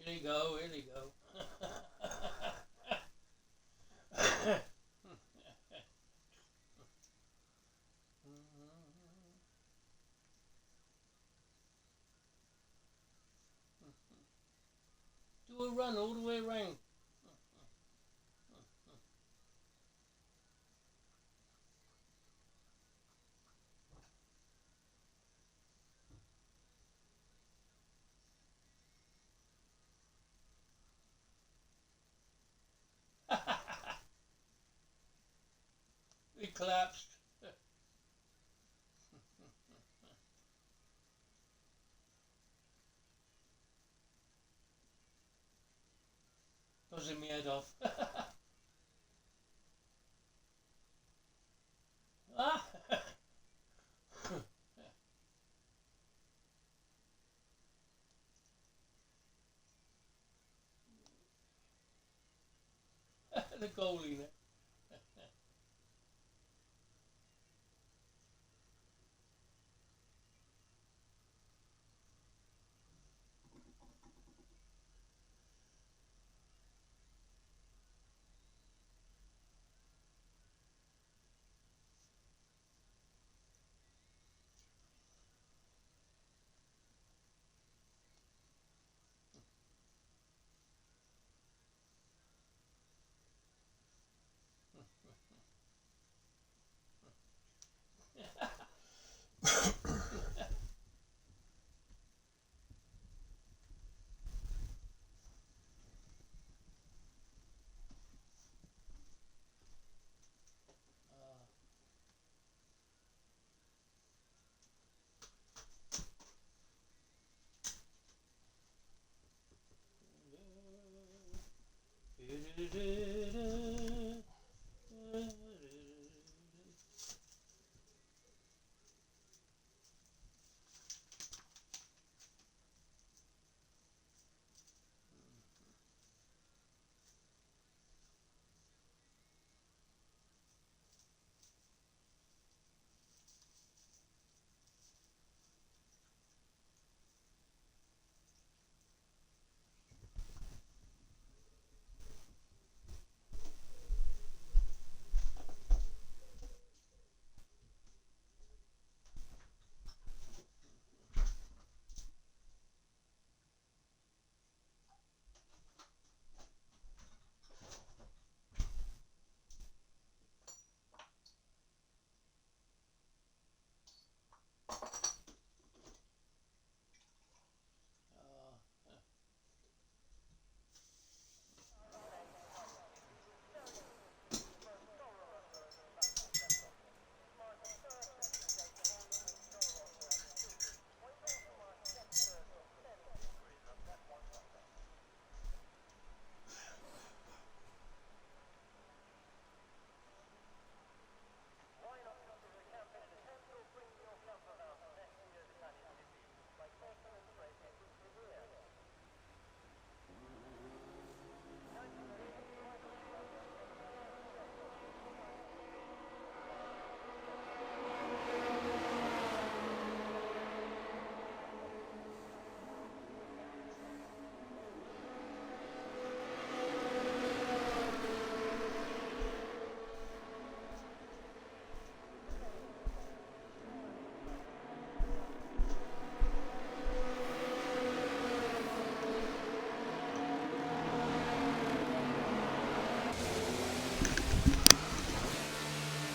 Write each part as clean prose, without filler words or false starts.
Here you go, here you go. Do a run all the way around. He collapsed. Buzzing my head off. Ah! The goalie there.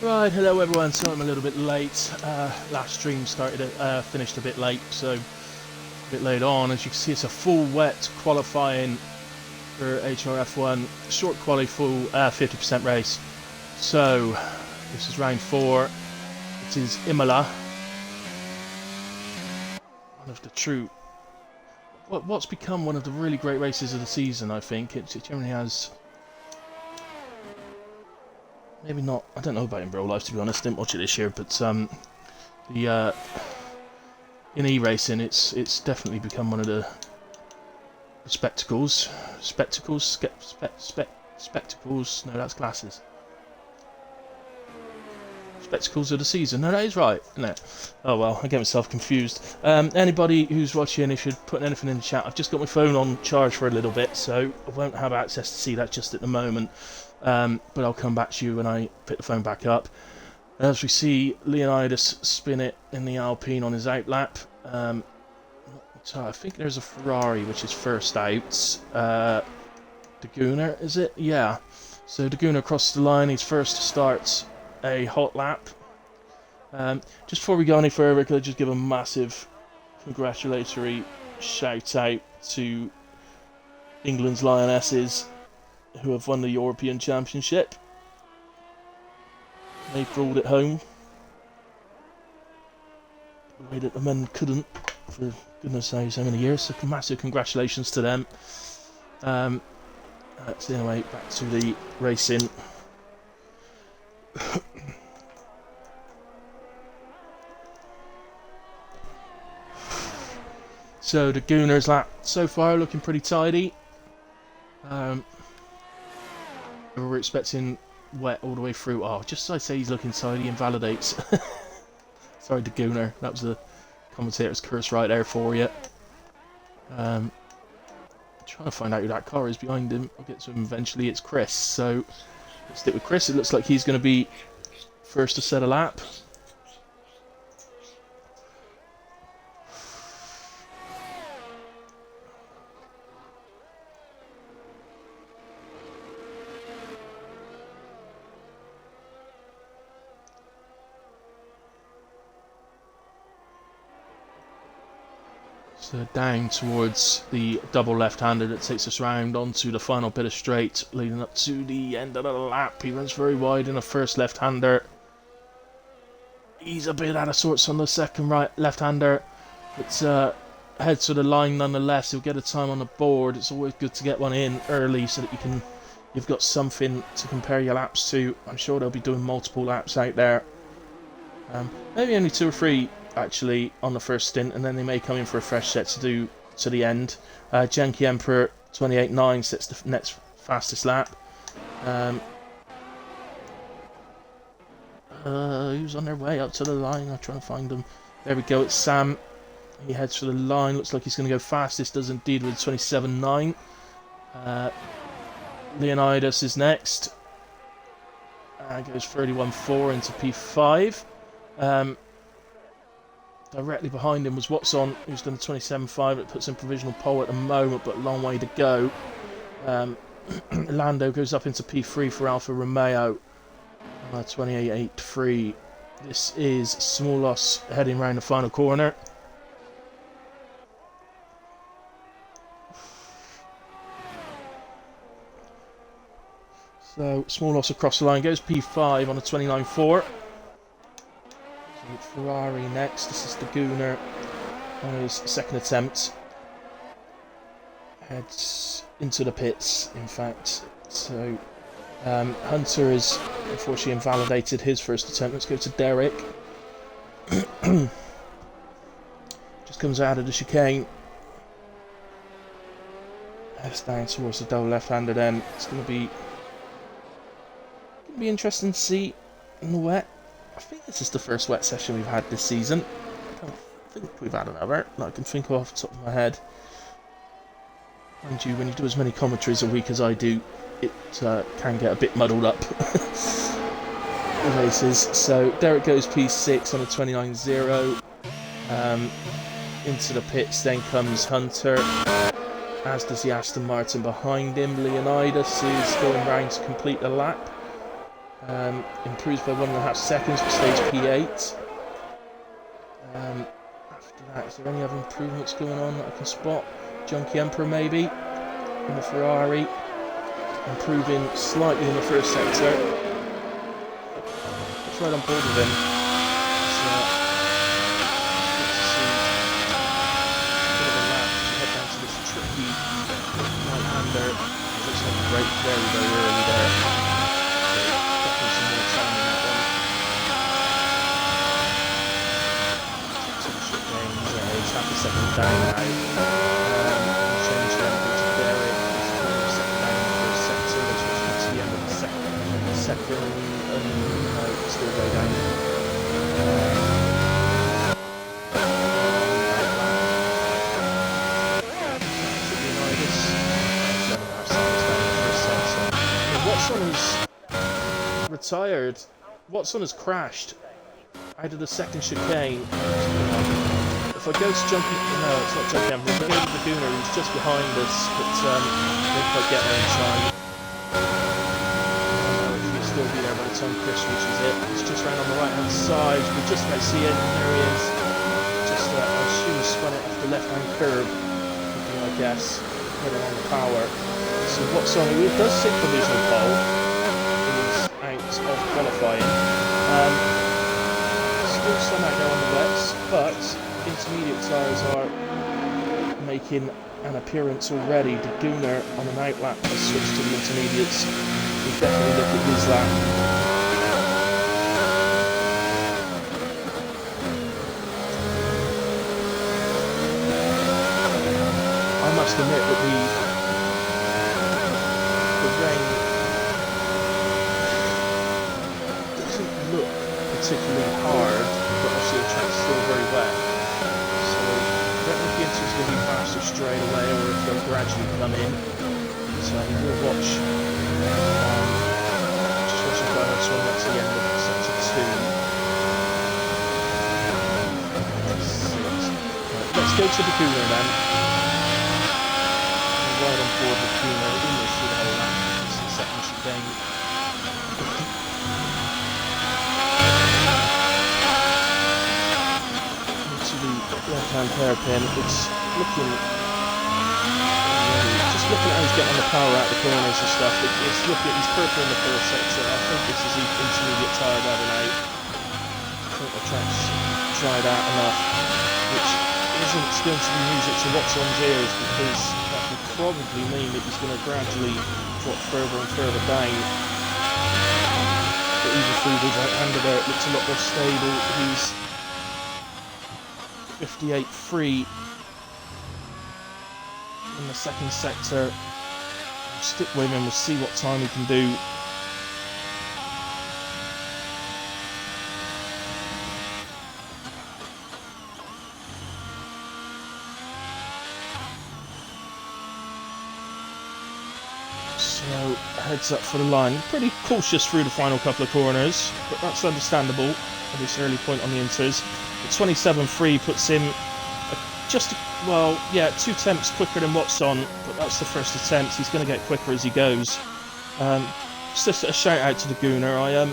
Right, hello everyone, so I'm a little bit late. Last stream finished a bit late, so a bit late on. As you can see, it's a full wet qualifying for HRF1, short quali full 50% race. So, this is round 4, it is Imola. One of the true, what's become one of the really great races of the season, I think. It generally has... Maybe not. I don't know about in real life, to be honest. Didn't watch it this year, but in e-racing, it's definitely become one of the spectacles. Spectacles. No, that's glasses. spectacles of the season. No, that is right, isn't it? Oh well, I get myself confused. Anybody who's watching, if you're putting anything in the chat, I've just got my phone on charge for a little bit, so I won't have access to see that just at the moment. But I'll come back to you when I pick the phone back up. As we see Leonidas spin it in the Alpine on his outlap. So I think there's a Ferrari which is first out. Daguna, is it? Yeah. So Daguna across the line, he's first to start a hot lap. Just before we go any further, could I just give a massive congratulatory shout out to England's Lionesses who have won the European Championship. They've brought it home the way that the men couldn't for goodness knows how many years, so massive congratulations to them. So anyway, back to the racing. So the Gooner's lap so far looking pretty tidy. We're expecting wet all the way through. Oh, just as I say he's looking tidy, invalidates. Sorry, the Gooner. That was the commentator's curse right there for you. Trying to find out who that car is behind him. I'll get to him eventually. It's Chris. So let's stick with Chris. It looks like he's going to be first to set a lap. So down towards the double left-hander that takes us round onto the final bit of straight, leading up to the end of the lap. He runs very wide in the first left-hander. He's a bit out of sorts on the second left-hander, but heads to the line nonetheless. He'll get a time on the board. It's always good to get one in early so that you've got something to compare your laps to. I'm sure they'll be doing multiple laps out there. Maybe only 2 or 3 actually on the first stint, and then they may come in for a fresh set to do to the end. Janky Emperor 28.9 sets the next fastest lap. Who's on their way up to the line? I'm trying to find them. There we go, it's Sam. He heads for the line. Looks like he's going to go fastest, does indeed, with 27.9. Leonidas is next. Goes 31.4 into P5. Directly behind him was Watson, who's done 27.5. It puts him provisional pole at the moment, but a long way to go. Lando goes up into P3 for Alfa Romeo. 28.83. This is small loss heading round the final corner. So small loss across the line, goes P5 on a 29.4. Ferrari next. This is the Gooner on his second attempt. Heads into the pits, in fact. So Hunter has unfortunately invalidated his first attempt. Let's go to Derek. Just comes out of the chicane. Heads down towards the double left-hander then. It's going to be interesting to see in the wet. I think this is the first wet session we've had this season. I don't think we've had another that I can think of off the top of my head. Mind you, when you do as many commentaries a week as I do, it can get a bit muddled up. The races. So Derek goes P6 on a 29.0. Into the pits then comes Hunter, as does the Aston Martin behind him. Leonidas is going round to complete the lap. Improves by 1.5 seconds for stage P8. After that, is there any other improvements going on that I can spot? Junkie Emperor maybe in the Ferrari, improving slightly in the first sector. It's right on board with him. So, good to see a bit of a lap as we head down to this tricky right-hander. Looks like a break very, very early there. Some more time in that one. Some shit games. He's half a second down now. Change then to Derek. He's a second down in the first sector, which was to the end of the second. No, still go down. Watson has retired. Watson has crashed out of the second chicane. If I go to jumping, no, it's not jumping. If I go to the Gooner, he's just behind us, but didn't quite get there in time. He'll still be there by the time Chris reaches it. He's just round on the right hand side. We just about see it. There he is. Just, I assume he spun it off the left hand curb. I guess heading on the power. So Watson, who does sit provisional pole, is out of qualifying. Still some out there on the wets, but intermediate tyres are making an appearance already. The Gooner on an outlap has switched to the intermediates. We'll definitely look at his lap. I must admit that the rain doesn't look particularly hard, but obviously the track's still very wet. So I don't know if the inter's going to be faster straight away or if they'll gradually come in. So we'll watch. Just watching Bernard's one, that's the end of sector 2. Right, let's go to the Gooner then. Right on board with Pino, almost through the whole lap. It's the second chicane. Into the left-hand hairpin, it's looking... just looking at how he's getting on the power out the corners and stuff, it's looking, he's purple in the first sector. I think this is the intermediate tyre weathering out. I think the track's dried out enough, which isn't going to be music to Watson's ears, because that will probably mean that he's going to gradually drop further and further down. But even through the right-hander there, it looks a lot more stable. He's 58.3 in the second sector. We'll stick with him, we'll see what time he can do. So, heads up for the line. Pretty cautious through the final couple of corners, but that's understandable at this early point on the inters. The 27.3 puts him just, well, yeah, 2 tenths quicker than Watson, but that's the first attempt. He's going to get quicker as he goes. Just a shout out to the Gooner. I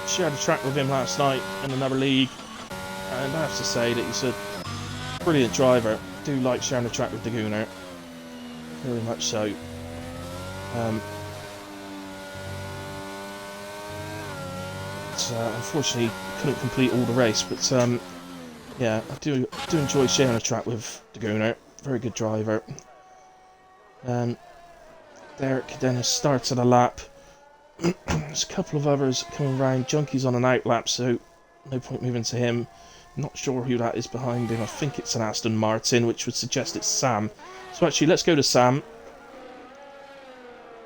shared a track with him last night in another league, and I have to say that he's a brilliant driver. I do like sharing a track with the Gooner, very much so. Unfortunately couldn't complete all the race, but yeah, I do enjoy sharing a track with the Gooner. Very good driver. Derek then has started a lap. There's a couple of others coming around. Junkie's on an outlap, so no point moving to him. Not sure who that is behind him. I think it's an Aston Martin, which would suggest it's Sam. So actually, let's go to Sam.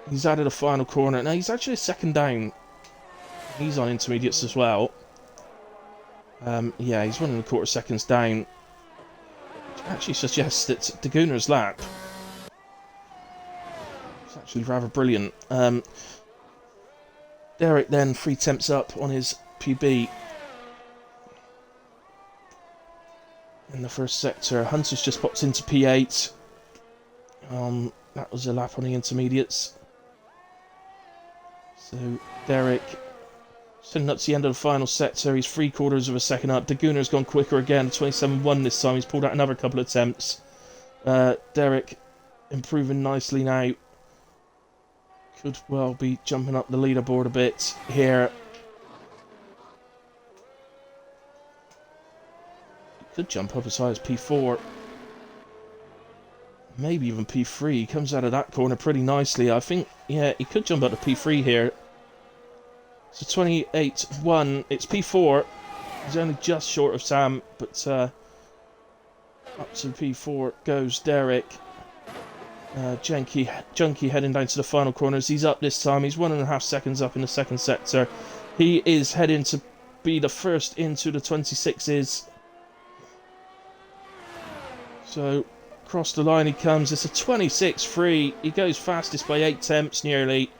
He's added a final corner. Now, he's actually a second down. He's on intermediates as well. Yeah, he's running a quarter seconds down. Which actually suggests that the Gooner's lap is actually rather brilliant. Derek then 3 tenths up on his PB in the first sector. Hunter's just popped into P8. That was a lap on the intermediates. So Derek sitting up to the end of the final sector. He's 3/4 of a second up. The Gooner's gone quicker again. 27.1 this time. He's pulled out another couple of attempts. Derek improving nicely now. Could well be jumping up the leaderboard a bit here. He could jump up as high as P4. Maybe even P3. He comes out of that corner pretty nicely. I think, yeah, he could jump up to P3 here. So 28.1. It's P4. He's only just short of Sam, but up to P4 goes Derek. Junkie heading down to the final corners. He's up this time. He's 1.5 seconds up in the second sector. He is heading to be the first into the 26s. So across the line he comes. It's a 26.3. He goes fastest by 8 tenths nearly.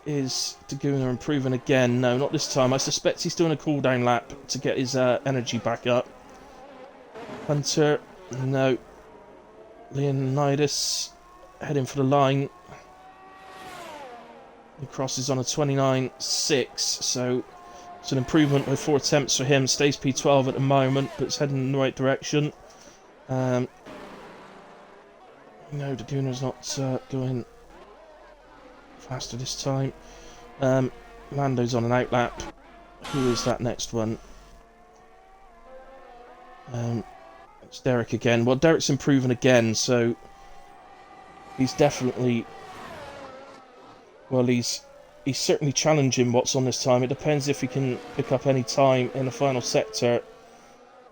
Is Daguna improving again? No, not this time. I suspect he's doing a cooldown lap to get his energy back up. Hunter, no. Leonidas heading for the line. He crosses on a 29.6, so it's an improvement with 4 attempts for him. Stays P12 at the moment, but it's heading in the right direction. No, Daguna's not going faster this time. Lando's on an outlap. Who is that next one? It's Derek again. Well, Derek's improving again, so he's definitely... Well, he's certainly challenging what's on this time. It depends if he can pick up any time in the final sector.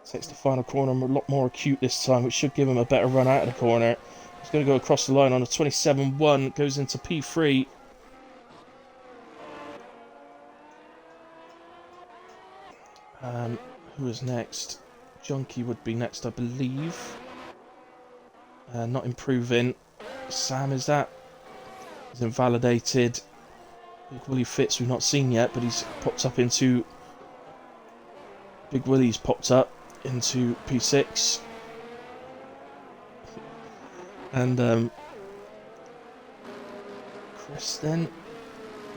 Takes the final corner a lot more acute this time, which should give him a better run out of the corner. He's going to go across the line on a 27.1, goes into P3. Who is next? Junkie would be next, I believe. Not improving. Sam, is that? He's invalidated. Big Willie Fitz we've not seen yet, but he's popped up into... Big Willie's popped up into P6. And Chris then.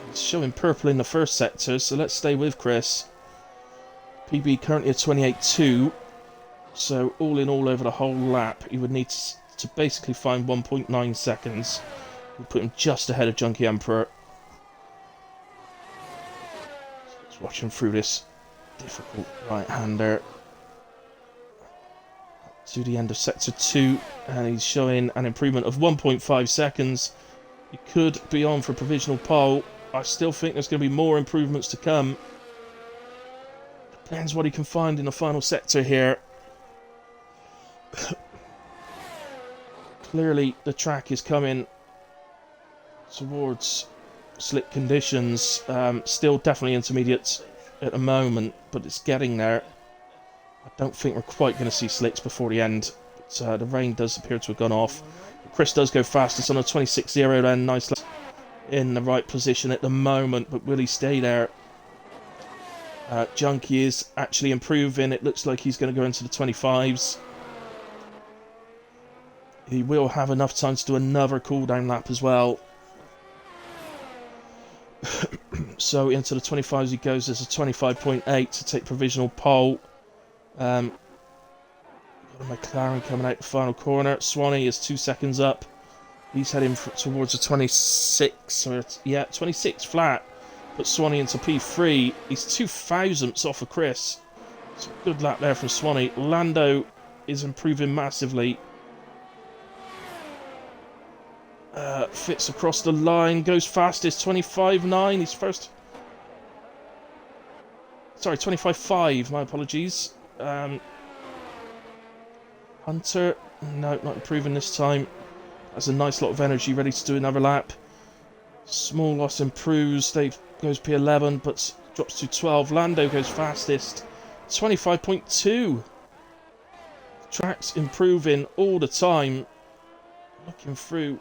He's showing purple in the first sector, so let's stay with Chris. PB currently at 28.2. So all in all over the whole lap, he would need to basically find 1.9 seconds. We'll put him just ahead of Junkie Emperor. Let's watch him through this difficult right-hander to the end of sector 2, and he's showing an improvement of 1.5 seconds. He could be on for a provisional pole. I still think there's going to be more improvements to come. Depends what he can find in the final sector here. Clearly the track is coming towards slick conditions. Still definitely intermediate at the moment, but it's getting there. I don't think we're quite going to see slicks before the end, but the rain does appear to have gone off. Chris does go fastest on a 26.0 then. Nice in the right position at the moment, but will he stay there? Junkie is actually improving. It looks like he's going to go into the 25s. He will have enough time to do another cooldown lap as well. So into the 25s he goes. There's a 25.8 to take provisional pole. Got a McLaren coming out the final corner. Swanee is 2 seconds up. He's heading towards a 26. Or, yeah, 26 flat. Put Swanee into P3. He's 2 thousandths off of Chris. It's a good lap there from Swanee. Lando is improving massively. Fits across the line, goes fastest, 25.9. He's first. Sorry, 25.5. My apologies. Hunter, no, not improving this time. Has a nice lot of energy, ready to do another lap. Small loss improves. Dave goes P11, but drops to 12. Lando goes fastest, 25.2. Track's improving all the time. Looking through.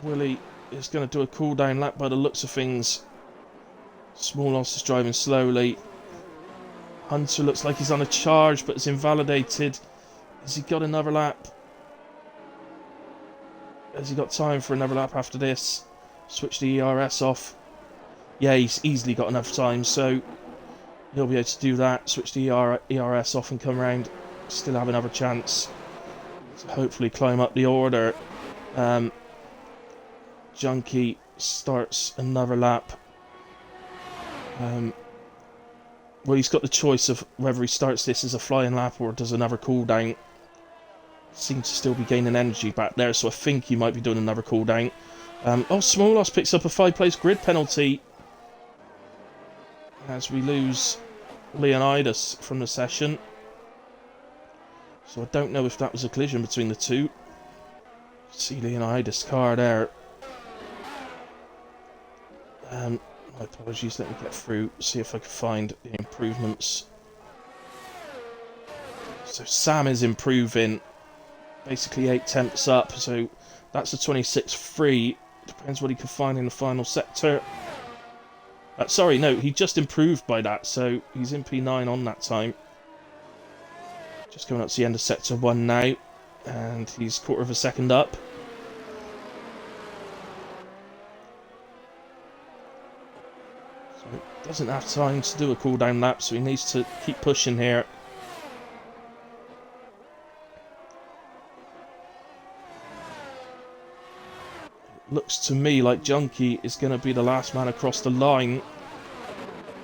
Willie is going to do a cooldown lap by the looks of things. Small loss is driving slowly. Hunter looks like he's on a charge, but is invalidated. Has he got another lap? Has he got time for another lap after this? Switch the ERS off. Yeah, he's easily got enough time, so he'll be able to do that. Switch the ERS off and come round. Still have another chance to hopefully climb up the order. Junkie starts another lap. Well, he's got the choice of whether he starts this as a flying lap or does another cooldown. Seems to still be gaining energy back there, so I think he might be doing another cooldown. Oh, Small Loss picks up a 5-place grid penalty as we lose Leonidas from the session. So I don't know if that was a collision between the two. See Leonidas' car there. My apologies, let me get through, see if I can find the improvements. So Sam is improving, basically 8 tenths up, so that's a 26.3. Depends what he can find in the final sector. Sorry, no, he just improved by that, so he's in P9 on that time. Just coming up to the end of sector 1 now, and he's quarter of a second up. So doesn't have time to do a cooldown lap, so he needs to keep pushing here. Looks to me like Junkie is going to be the last man across the line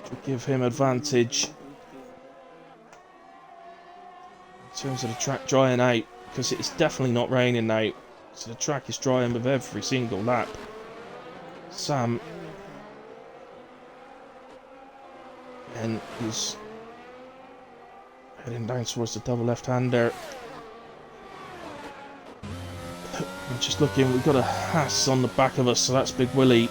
to give him advantage in terms of the track drying out, because it's definitely not raining now, so the track is drying with every single lap. Sam, and he's heading down towards the double left-hander. I'm just looking, we've got a Haas on the back of us, so that's Big Willie.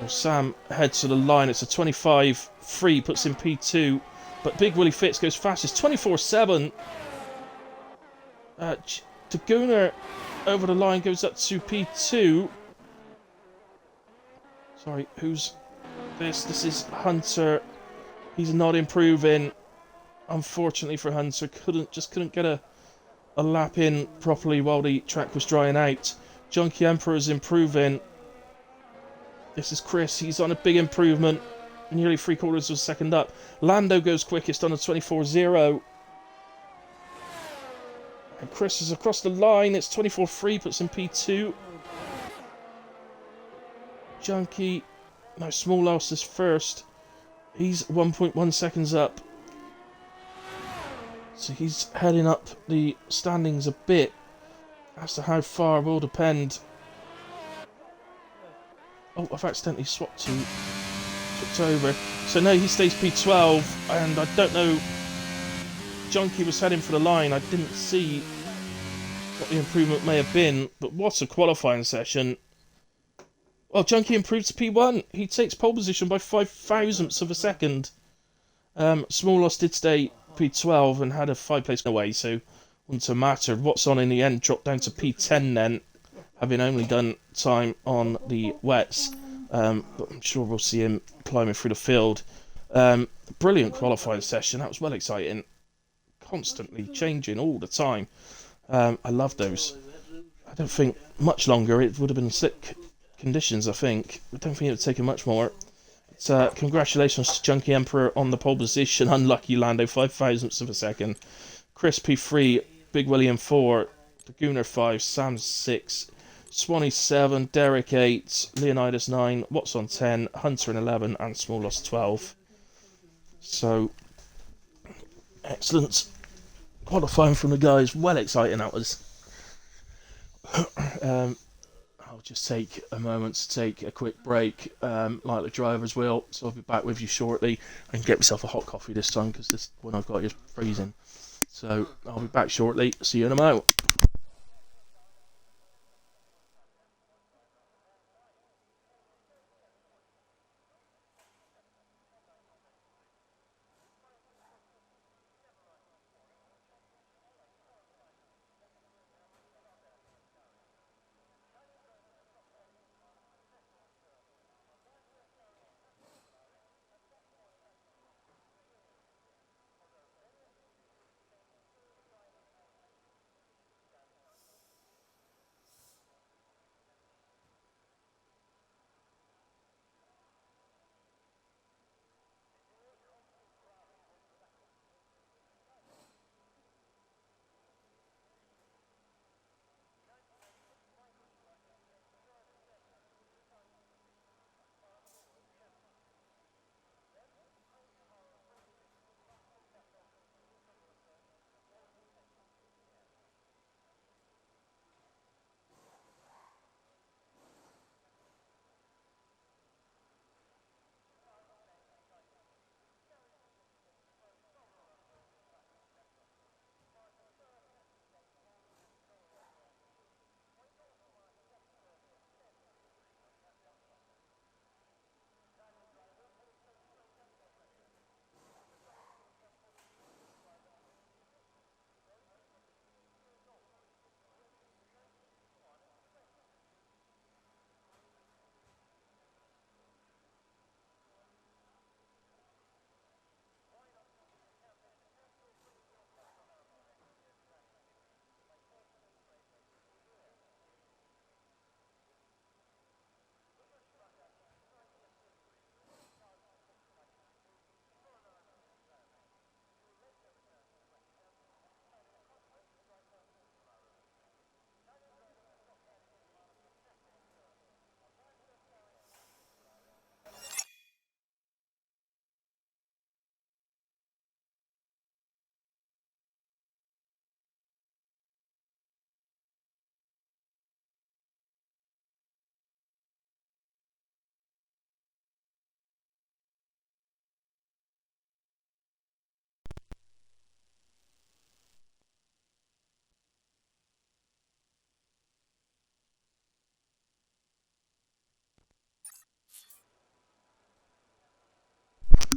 So Sam heads to the line, it's a 25.3, puts in P2, but Big Willie Fitz goes fastest, 24.7. Daguna over the line goes up to P2. Sorry, who's this? This is Hunter. He's not improving. Unfortunately for Hunter, couldn't get a lap in properly while the track was drying out. Junkie Emperor is improving. This is Chris. He's on a big improvement. Nearly 3/4 of a second up. Lando goes quickest on a 24.0. And Chris is across the line. It's 24.3, puts in P2. Junkie, no, Small Loss is first. He's 1.1 seconds up. So he's heading up the standings a bit. As to how far will depend. Oh, I've accidentally swapped over. So no, he stays P12, and I don't know. Junkie was heading for the line. I didn't see what the improvement may have been, but what a qualifying session. Well, Junkie improves to P1. He takes pole position by 0.005 of a second. Small Loss did stay P12 and had a 5-place away, so wouldn't matter. What's on in the end dropped down to P10 then, having only done time on the wets. But I'm sure we'll see him climbing through the field. Brilliant qualifying session. That was well exciting. Constantly changing all the time. I love those. I don't think much longer. It would have been slick conditions, I think. I don't think it would have taken much more. But, congratulations to Junkie Emperor on the pole position. Unlucky Lando, 0.005 of a second. Chris P3, Big William 4, Daguna 5, Sam 6, Swanee 7, Derek 8, Leonidas 9, Watson 10, Hunter 11, and Small Loss 12. So, excellent qualifying from the guys. Well exciting that was. I'll just take a moment to take a quick break, like the drivers will. So I'll be back with you shortly. I can get myself a hot coffee this time because this one I've got is freezing. So I'll be back shortly. See you in a moment.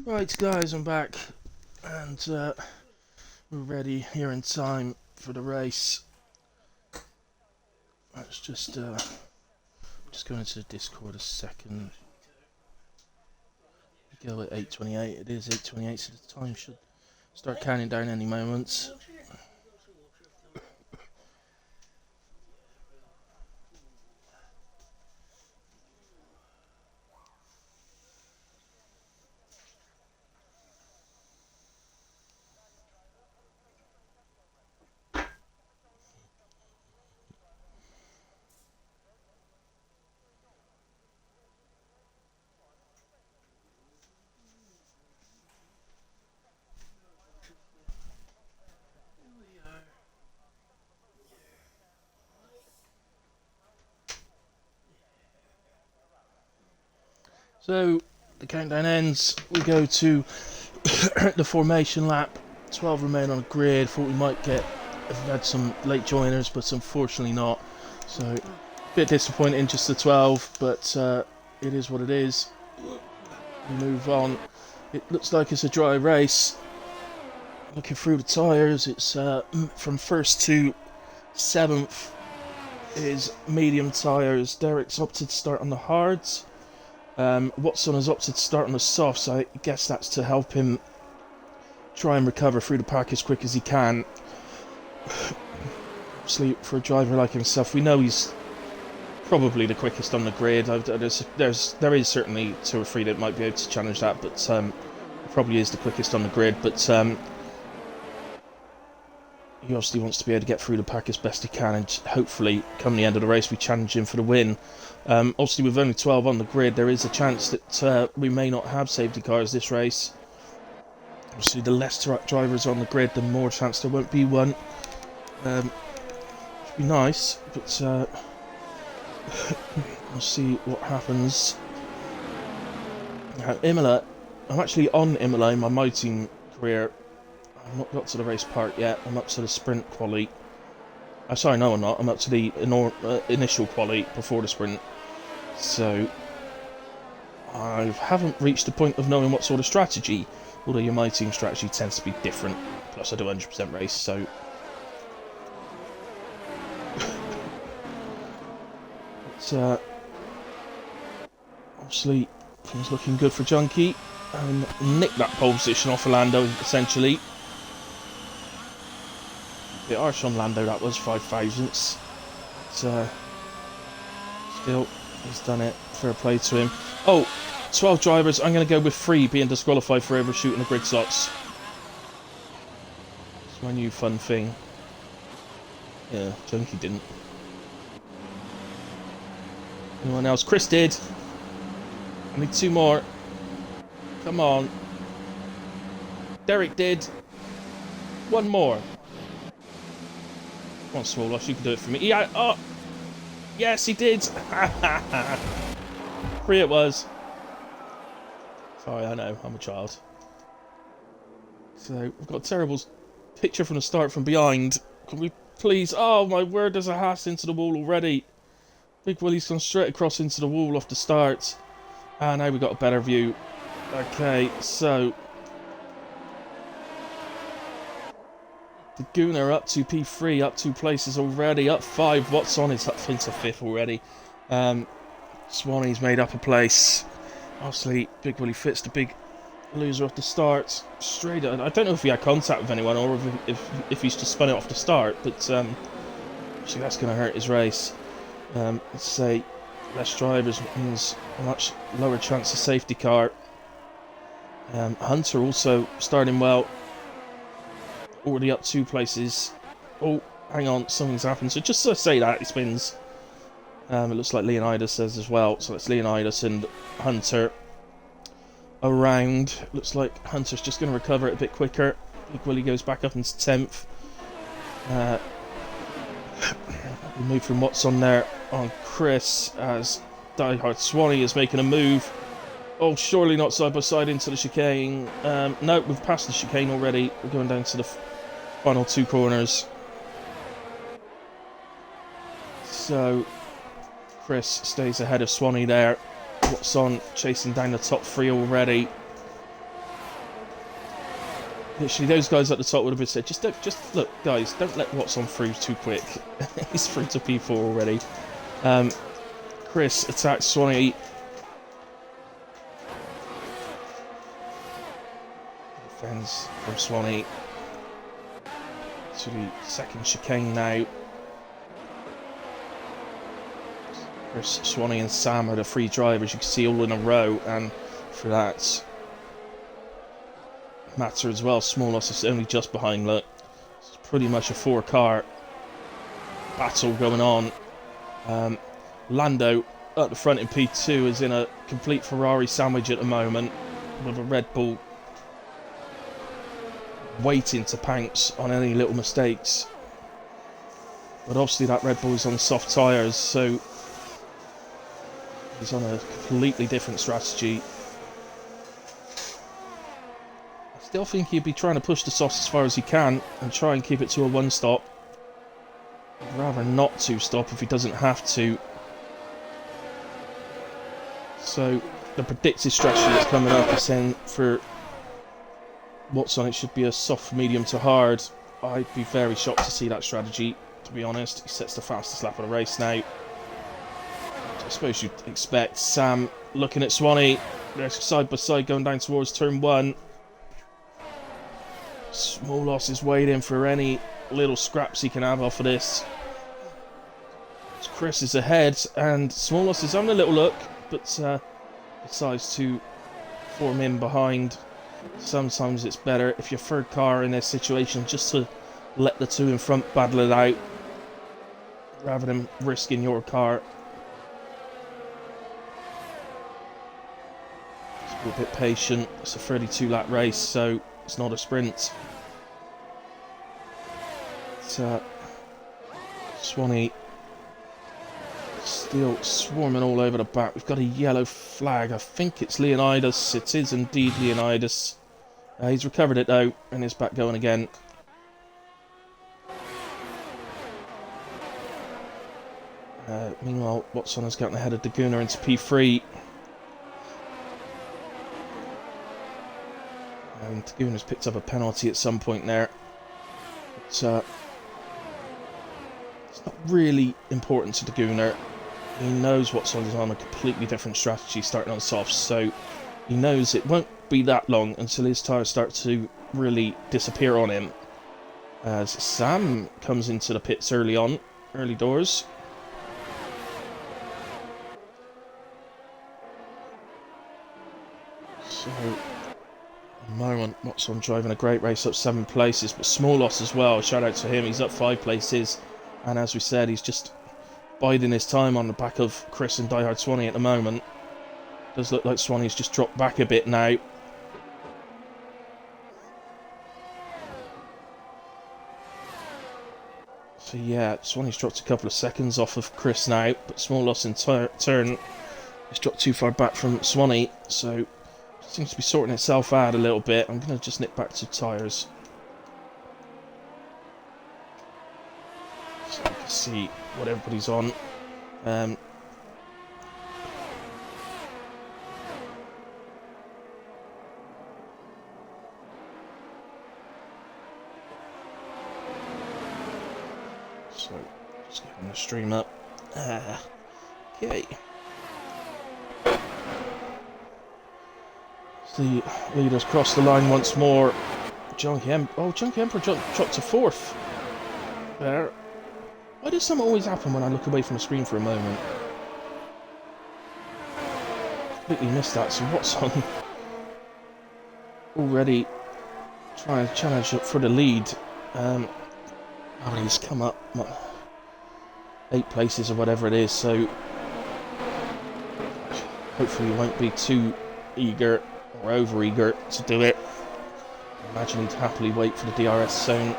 Right guys, I'm back, and we're ready here in time for the race. Let's just go into the Discord a second. We go at 8:28. It is 8:28, so the time should start counting down any moment. So the countdown ends. We go to the formation lap. 12 remain on the grid. Thought we might get if we had some late joiners, but unfortunately not. So a bit disappointing, just the 12, but it is what it is. We move on. It looks like it's a dry race. Looking through the tyres, it's from first to 7th is medium tyres. Derek's opted to start on the hards. Watson has opted to start on the softs. I guess that's to help him try and recover through the pack as quick as he can. Obviously, for a driver like himself, we know he's probably the quickest on the grid. There is certainly 2 or 3 that might be able to challenge that, but he probably is the quickest on the grid. But he obviously wants to be able to get through the pack as best he can, and hopefully, come the end of the race, we challenge him for the win. Obviously, with only 12 on the grid, there is a chance that we may not have safety cars this race. Obviously, the less drivers on the grid, the more chance there won't be one. Should be nice, but we'll see what happens. Now, Imola, I'm actually on Imola in my team career. I've not got to the race part yet. I'm up to the sprint quali. Sorry, no, I'm not. I'm up to the initial quali before the sprint. So I haven't reached the point of knowing what sort of strategy. Although your my team strategy tends to be different. Plus, I do 100% race, so. But obviously, things looking good for Junkie. And nicked that pole position off of Lando, essentially. A bit harsh on Lando, that was 5 thousandths. But still, he's done it. Fair play to him. Oh, 12 drivers. I'm going to go with 3 being disqualified for overshooting the grid slots. It's my new fun thing. Yeah, Junkie didn't. Anyone else? Chris did. I need 2 more. Come on. Derek did. 1 more. Come on, Swallosh, you can do it for me. Yeah, oh! Yes, he did! 3 it was. Sorry, I know, I'm a child. So, we've got a terrible picture from the start from behind. Can we please... Oh, my word, there's a Haas into the wall already. Big Willie's gone straight across into the wall off the start. And now we've got a better view. Okay, so... The Gooner up to P3, up 2 places already, up 5. Watson is up into 5th already. Swanee's made up a place. Obviously, Big Willie Fitz, the big loser off the start. Straight up. I don't know if he had contact with anyone or if he's just spun it off the start, but actually that's going to hurt his race. Let's say less drivers means a much lower chance of safety car. Hunter also starting well. Already up 2 places. Oh, hang on, something's happened. So just to say that, he spins. It looks like Leonidas says as well. So it's Leonidas and Hunter around. Looks like Hunter's just going to recover it a bit quicker. Big Willie goes back up into 10th. We move from Watson there on Chris as Die Hard Swanee is making a move. Oh, surely not side by side into the chicane. No, we've passed the chicane already. We're going down to the final 2 corners. So Chris stays ahead of Swanee there. Watson chasing down the top 3 already. Literally, those guys at the top would have been said, just look, guys, don't let Watson through too quick. He's through to P4 already. Chris attacks Swanee. Defends from Swanee. To the second chicane now. Chris, Swanee and Sam are the three drivers, you can see all in a row, and for that matter as well, Small Loss is only just behind. Look, it's pretty much a 4-car battle going on. Lando at the front in P2 is in a complete Ferrari sandwich at the moment, with a Red Bull waiting to pounce on any little mistakes. But obviously that Red Bull is on soft tyres, so he's on a completely different strategy. I still think he'd be trying to push the softs as far as he can and try and keep it to a 1-stop. I'd rather not 2-stop if he doesn't have to. So the predicted strategy that's coming up is saying for Watson it should be a soft, medium to hard. I'd be very shocked to see that strategy, to be honest. He sets the fastest lap of the race now. I suppose you'd expect. Sam looking at Swanee. They're side by side going down towards turn 1. Small Loss is waiting for any little scraps he can have off of this. Chris is ahead and Small Loss is having a little look, but decides to form in behind. Sometimes it's better if you're third car in this situation just to let the two in front battle it out rather than risking your car. Just be a bit patient. It's a 32-lap race, so it's not a sprint. It's Swanee still swarming all over the back. We've got a yellow flag. I think it's Leonidas. It is indeed Leonidas. He's recovered it though and is back going again. Meanwhile, Watson has gotten ahead of Daguna into P3. And Daguna's picked up a penalty at some point there. But, it's not really important to Daguna. He knows Watson's on a completely different strategy starting on softs, so he knows it won't be that long until his tyres start to really disappear on him. As Sam comes into the pits early doors. So, at the moment, Watson driving a great race up 7 places, but Small Loss as well. Shout out to him, he's up 5 places, and as we said, he's just biding his time on the back of Chris and Diehard Swanee at the moment. Does look like Swanee's just dropped back a bit now. So yeah, Swanee's dropped a couple of seconds off of Chris now, but Small Loss in turn has dropped too far back from Swanee, so it seems to be sorting itself out a little bit. I'm going to just nip back to tyres. So you can see what everybody's on. So, just getting the stream up. Okay. The leaders cross the line once more. Junkie Emperor dropped to 4th. There. Why does something always happen when I look away from the screen for a moment? Completely missed that, so Watson already trying to challenge up for the lead. He's come up 8 places or whatever it is, so hopefully he won't be too eager or over eager to do it. I imagine he'd happily wait for the DRS zone.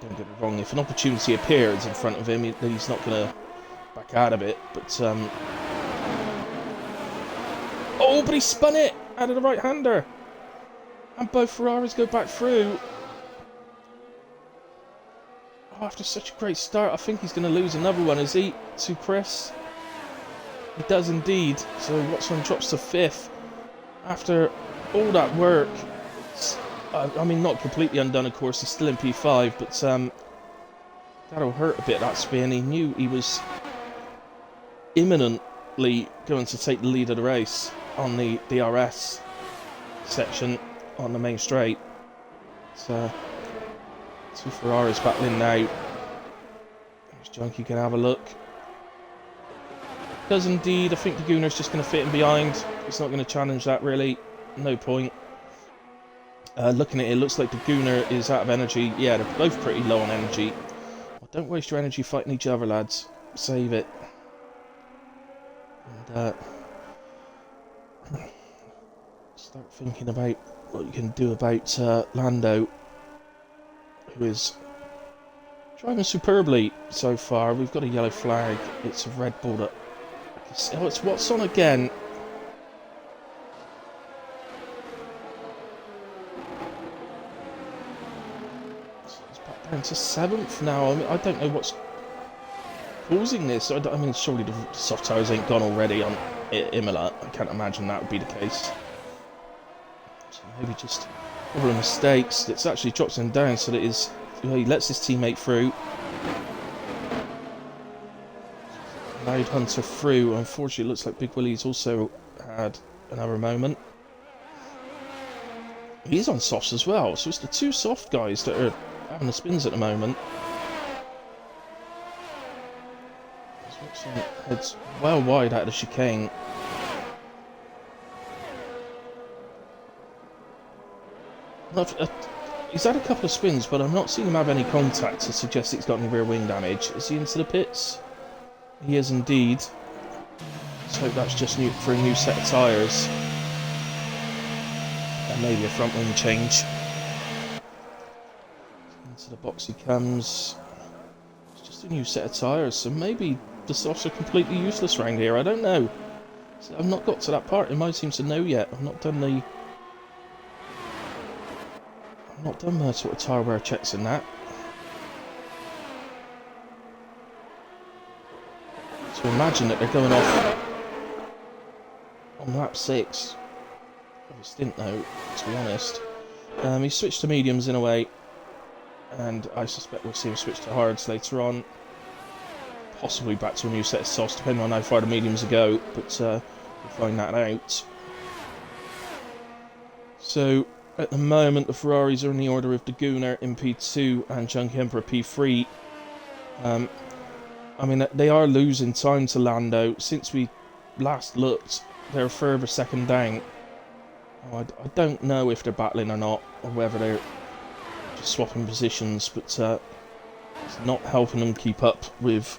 Don't get me wrong, if an opportunity appears in front of him, then he's not going to back out of it, but oh, but he spun it out of the right-hander, and both Ferraris go back through. Oh, after such a great start, I think he's going to lose another one, is he, to Chris? He does indeed, so Watson drops to 5th, after all that work, I mean, not completely undone, of course, he's still in P5, but that'll hurt a bit, that spin. He knew he was imminently going to take the lead of the race on the DRS section on the main straight. So, two Ferraris battling now. There's Junkie can have a look. Does indeed. I think the Gooner's just going to fit in behind. It's not going to challenge that, really. No point. Looking at it, it looks like the Gooner is out of energy. Yeah, they're both pretty low on energy. Well, don't waste your energy fighting each other, lads. Save it. And start thinking about what you can do about Lando, who is driving superbly so far. We've got a yellow flag. It's a Red Bull that... Oh, it's Watson again. So it's back down to 7th now. I mean, I don't know what's causing this. I mean, surely the soft tyres ain't gone already on Imola. I can't imagine that would be the case. So maybe just a couple of mistakes. It's actually drops him down so that he lets his teammate through. Allowed Hunter through. Unfortunately, it looks like Big Willie's also had another moment. He's on softs as well, so it's the two soft guys that are having the spins at the moment. Heads well wide out of the chicane. He's had a couple of spins, but I'm not seeing him have any contact to suggest he's got any rear wing damage. Is he into the pits? He is indeed. Let's hope that's just new for a new set of tyres. And maybe a front wing change. Into the box he comes. It's just a new set of tyres, so maybe the softs are completely useless around here. I don't know. So I've not got to that part in my team to know yet. I've not done the sort of tyre wear checks in that. To imagine that they're going off on lap 6 of a stint though, to be honest. He switched to mediums in a way, and I suspect we'll see him switch to hards later on. Possibly back to a new set of softs, depending on how far the mediums go, but we'll find that out. So, at the moment, the Ferraris are in the order of the Gooner in P2 and Junkie Emperor P3. I mean, they are losing time to Lando. Since we last looked, they're a further second down. I don't know if they're battling or not, or whether they're just swapping positions, but it's not helping them keep up with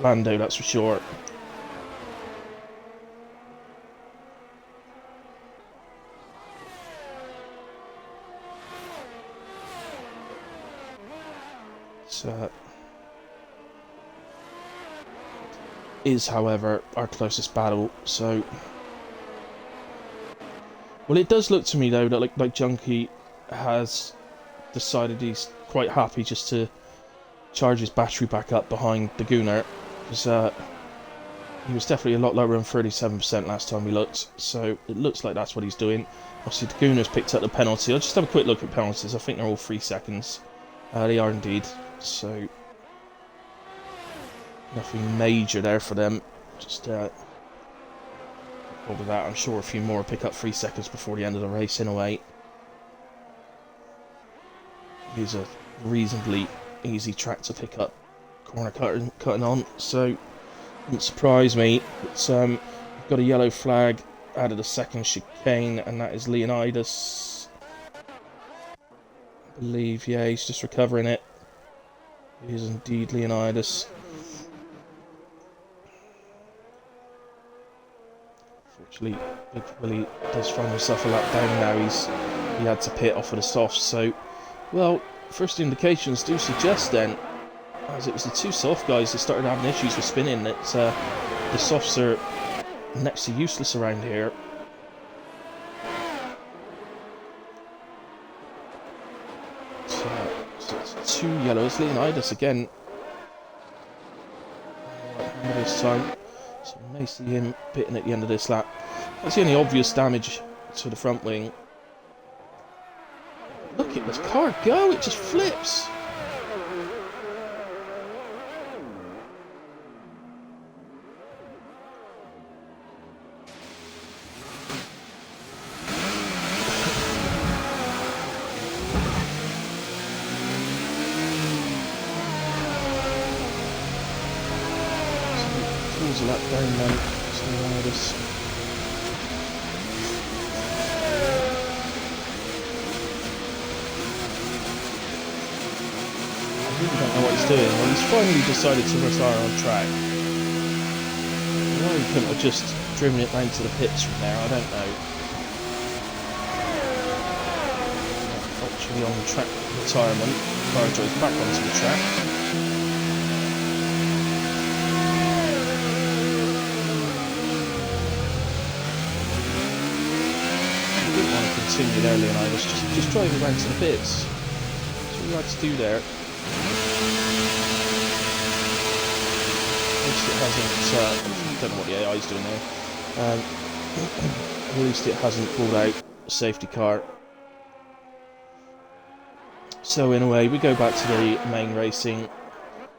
Lando, that's for sure. Is, however, our closest battle, so... Well, it does look to me, though, that like Junkie has decided he's quite happy just to charge his battery back up behind the Gooner, because he was definitely a lot lower than 37% last time we looked, so it looks like that's what he's doing. Obviously, the Gooner's picked up the penalty. I'll just have a quick look at penalties. I think they're all 3 seconds. They are indeed, so... Nothing major there for them. Just over that, I'm sure a few more will pick up 3 seconds before the end of the race in a way. It is a reasonably easy track to pick up corner cutting on, so it wouldn't surprise me. But we've got a yellow flag out of the second chicane, and that is Leonidas. I believe, yeah, he's just recovering it. It is indeed Leonidas. Unfortunately, Big Willie does find himself a lap down now. He had to pit off of the softs, so, well, first indications do suggest then, as it was the two soft guys that started having issues with spinning, that the softs are next to useless around here. So it's 2 yellows. Leonidas again. This time. So we may see him pitting at the end of this lap. That's the only obvious damage to the front wing. Look at this car go, it just flips. Pulls a lap down now, so this. I really don't know what he's doing. Well, he's finally decided to retire on track. Why he couldn't have just driven it round to the pits from there, I don't know. Actually on track retirement, car goes back onto the track. Continued early, and I was just driving around to the pits. That's what we had to do there. At least it hasn't. Don't know what the AI is doing there. At least it hasn't pulled out a safety car. So in a way, we go back to the main racing.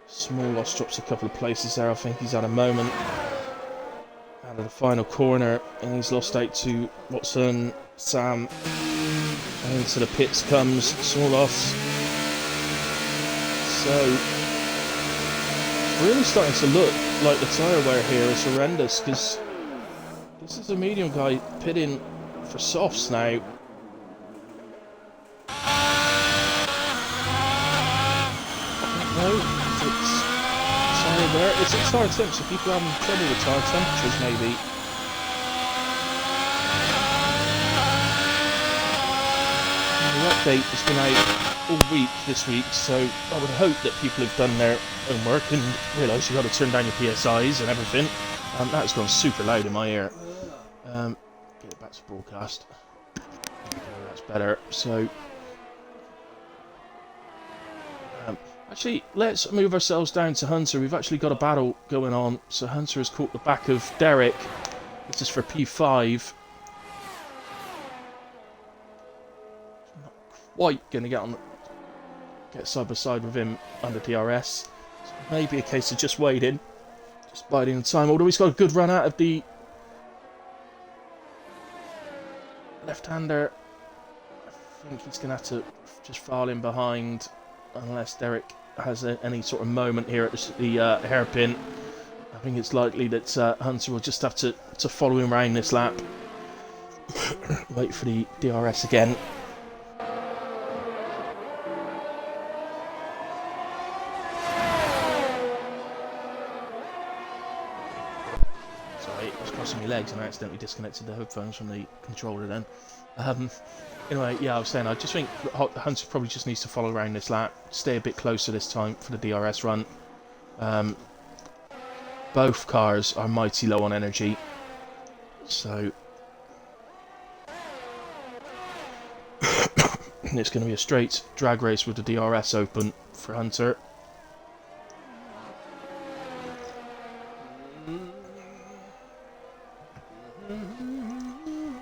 Small loss drops a couple of places there. I think he's had a moment out of the final corner, and he's lost out to Watson. Sam, and into the pits comes small loss. So really starting to look like the tyre wear here is horrendous, because this is a medium guy pitting for softs now. I don't know if it's tyre wear. Is it tyre temps? So people having trouble with tyre temperatures maybe. Update has been out all week this week, so I would hope that people have done their homework and realise you've got to turn down your PSIs and everything. That's gone super loud in my ear. Get it back to broadcast. That's better. So, actually, let's move ourselves down to Hunter. We've actually got a battle going on. So Hunter has caught the back of Derek. This is for P5. White going to get side by side with him under DRS. So maybe a case of just waiting, just biding the time. Although he's got a good run out of the left-hander, I think he's going to have to just file in behind unless Derek has any sort of moment here at the hairpin. I think it's likely that Hunter will just have to follow him around this lap. Wait for the DRS again. My legs and I accidentally disconnected the headphones from the controller then. Anyway, yeah, I was saying, I just think Hunter probably just needs to follow around this lap, stay a bit closer this time for the DRS run. Both cars are mighty low on energy, so it's going to be a straight drag race with the DRS open for Hunter.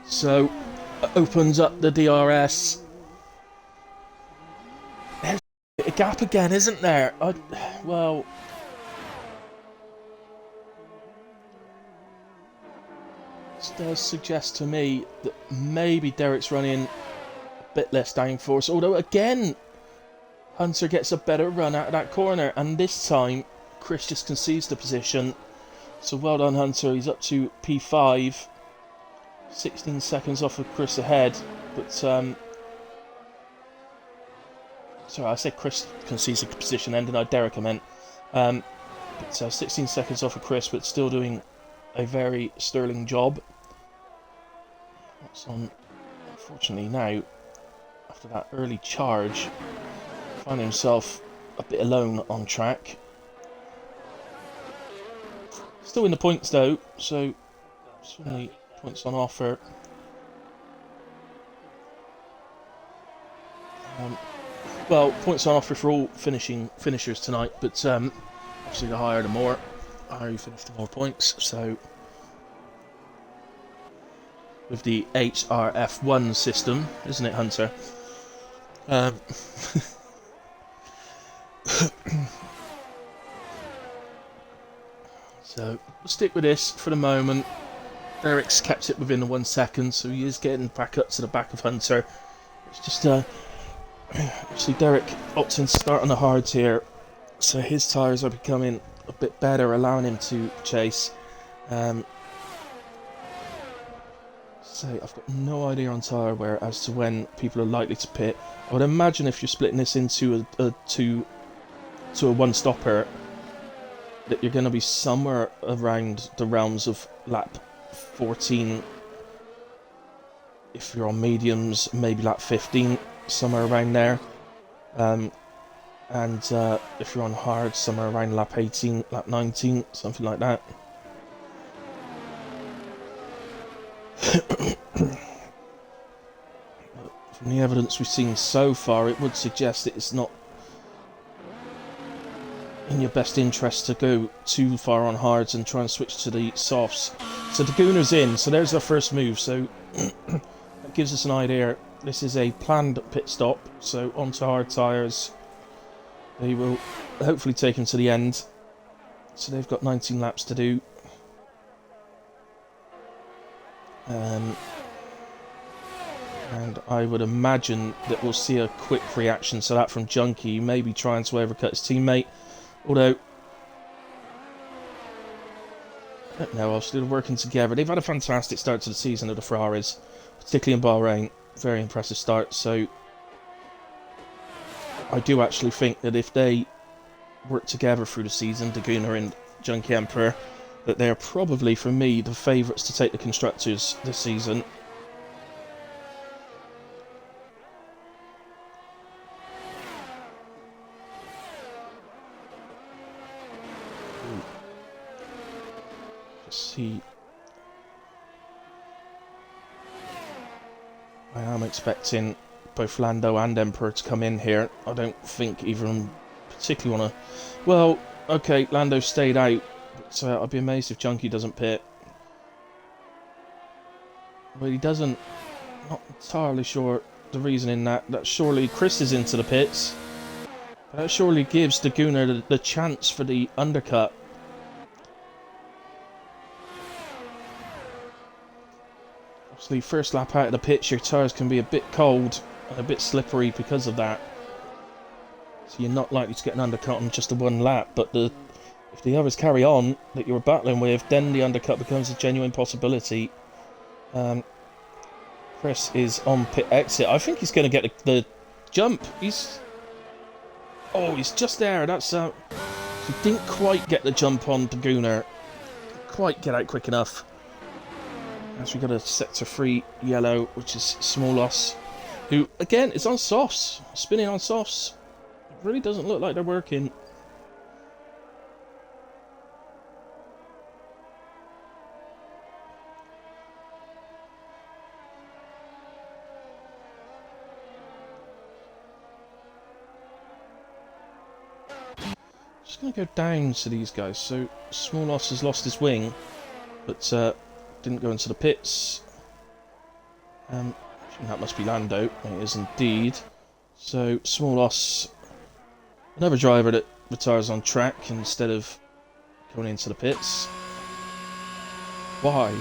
So, opens up the DRS. There's a gap again, isn't there? Well, this does suggest to me that maybe Derek's running a bit less downforce. Although, again, Hunter gets a better run out of that corner. And this time, Chris just concedes the position. So, well done, Hunter. He's up to P5. 16 seconds off of Chris ahead, but sorry, I said Chris concedes the position and denied Derek, I meant. But 16 seconds off of Chris, but still doing a very sterling job. What's on? Unfortunately, now after that early charge, finding himself a bit alone on track. Still in the points though, so certainly points on offer. Well, points on offer for all finishers tonight, but obviously the higher the more, the higher you finish, the more points. So with the HRF1 system, isn't it, Hunter? So we'll stick with this for the moment. Derek's kept it within the 1 second, so he is getting back up to the back of Hunter. It's just actually Derek opting to start on the hards here, so his tyres are becoming a bit better, allowing him to chase. So I've got no idea on tyre wear as to when people are likely to pit. I would imagine if you're splitting this into a one stopper, that you're going to be somewhere around the realms of lap 14. If you're on mediums, maybe lap 15, somewhere around there. And if you're on hard, somewhere around lap 18, lap 19, something like that. From the evidence we've seen so far, it would suggest that it's not in your best interest to go too far on hards and try and switch to the softs. So the Gooner's in, so there's our first move. So that gives us an idea. This is a planned pit stop, so onto hard tyres. They will hopefully take him to the end. So they've got 19 laps to do. And I would imagine that we'll see a quick reaction to that from Junkie, maybe trying to overcut his teammate. Although, I don't know, obviously they're working together. They've had a fantastic start to the season of the Ferraris, particularly in Bahrain. Very impressive start, so I do actually think that if they work together through the season, Daguna and Junkie Emperor, that they're probably, for me, the favourites to take the Constructors this season. See, I am expecting both Lando and Emperor to come in here. I don't think either of them particularly want to. Well, okay, Lando stayed out, so I'd be amazed if Junkie doesn't pit. But he doesn't. Not entirely sure the reason in that. That surely Chris is into the pits. That surely gives Daguna the chance for the undercut. Obviously, first lap out of the pits, your tyres can be a bit cold and a bit slippery because of that. So you're not likely to get an undercut on just the one lap, but if the others carry on that you're battling with, then the undercut becomes a genuine possibility. Chris is on pit exit. I think he's going to get the jump. He's just there. That's he didn't quite get the jump on Daguna. Quite get out quick enough. As we got a sector 3 yellow, which is Small Loss, who again is on softs, spinning on softs. It really doesn't look like they're working. Just going to go down to these guys. So Small Loss has lost his wing, but didn't go into the pits. I think that must be Lando. It is indeed. So Small Loss, another driver that retires on track instead of going into the pits. Why?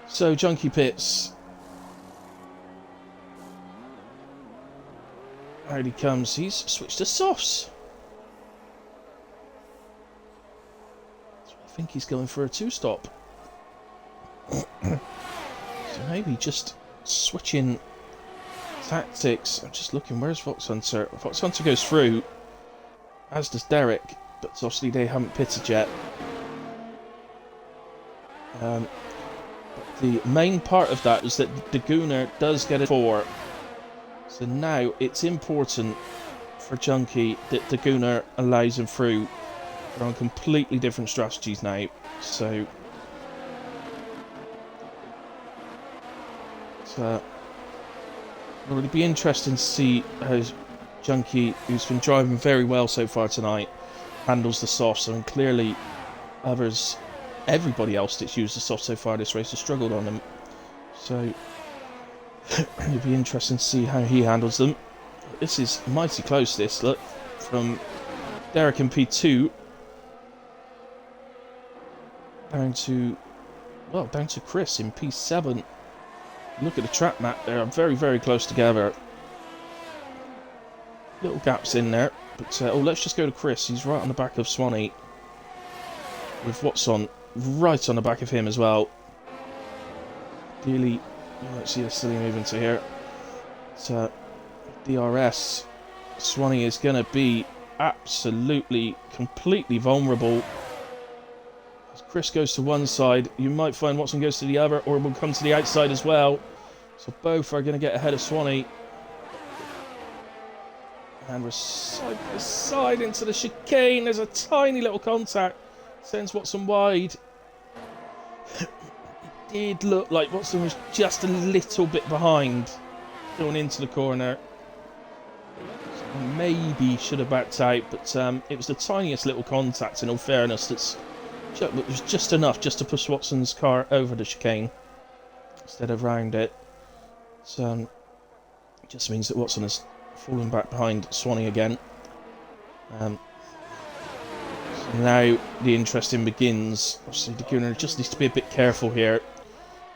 So Junkie pits. Out he comes. He's switched to softs. I think he's going for a two-stop. So maybe just switching tactics. I'm just looking, where's Fox Hunter? Fox Hunter goes through, as does Derek, but obviously they haven't pitted yet. But the main part of that is that Daguna does get a 4. So now it's important for Junkie that Daguna allows him through. They're on completely different strategies now, so it'll really be interesting to see how Junkie, who's been driving very well so far tonight, handles the softs. And clearly others everybody else that's used the soft so far this race has struggled on them. So it'll be interesting to see how he handles them. This is mighty close, this, look, from Derek in P2 down to Chris in P7. Look at the track map, they're very, very close together. Little gaps in there, but let's just go to Chris. He's right on the back of Swanee, with Watson right on the back of him as well. Really, let's see the silly move into here. But, DRS, Swanee is going to be absolutely, completely vulnerable. As Chris goes to one side, you might find Watson goes to the other, or will come to the outside as well. So both are going to get ahead of Swanee. And we're side by side into the chicane. There's a tiny little contact. Sends Watson wide. It did look like Watson was just a little bit behind going into the corner. So maybe should have backed out, but it was the tiniest little contact, in all fairness. It was just enough just to push Watson's car over the chicane instead of round it. So it just means that Watson has fallen back behind Swanee again. So now the interesting begins. Obviously, the Gunner just needs to be a bit careful here.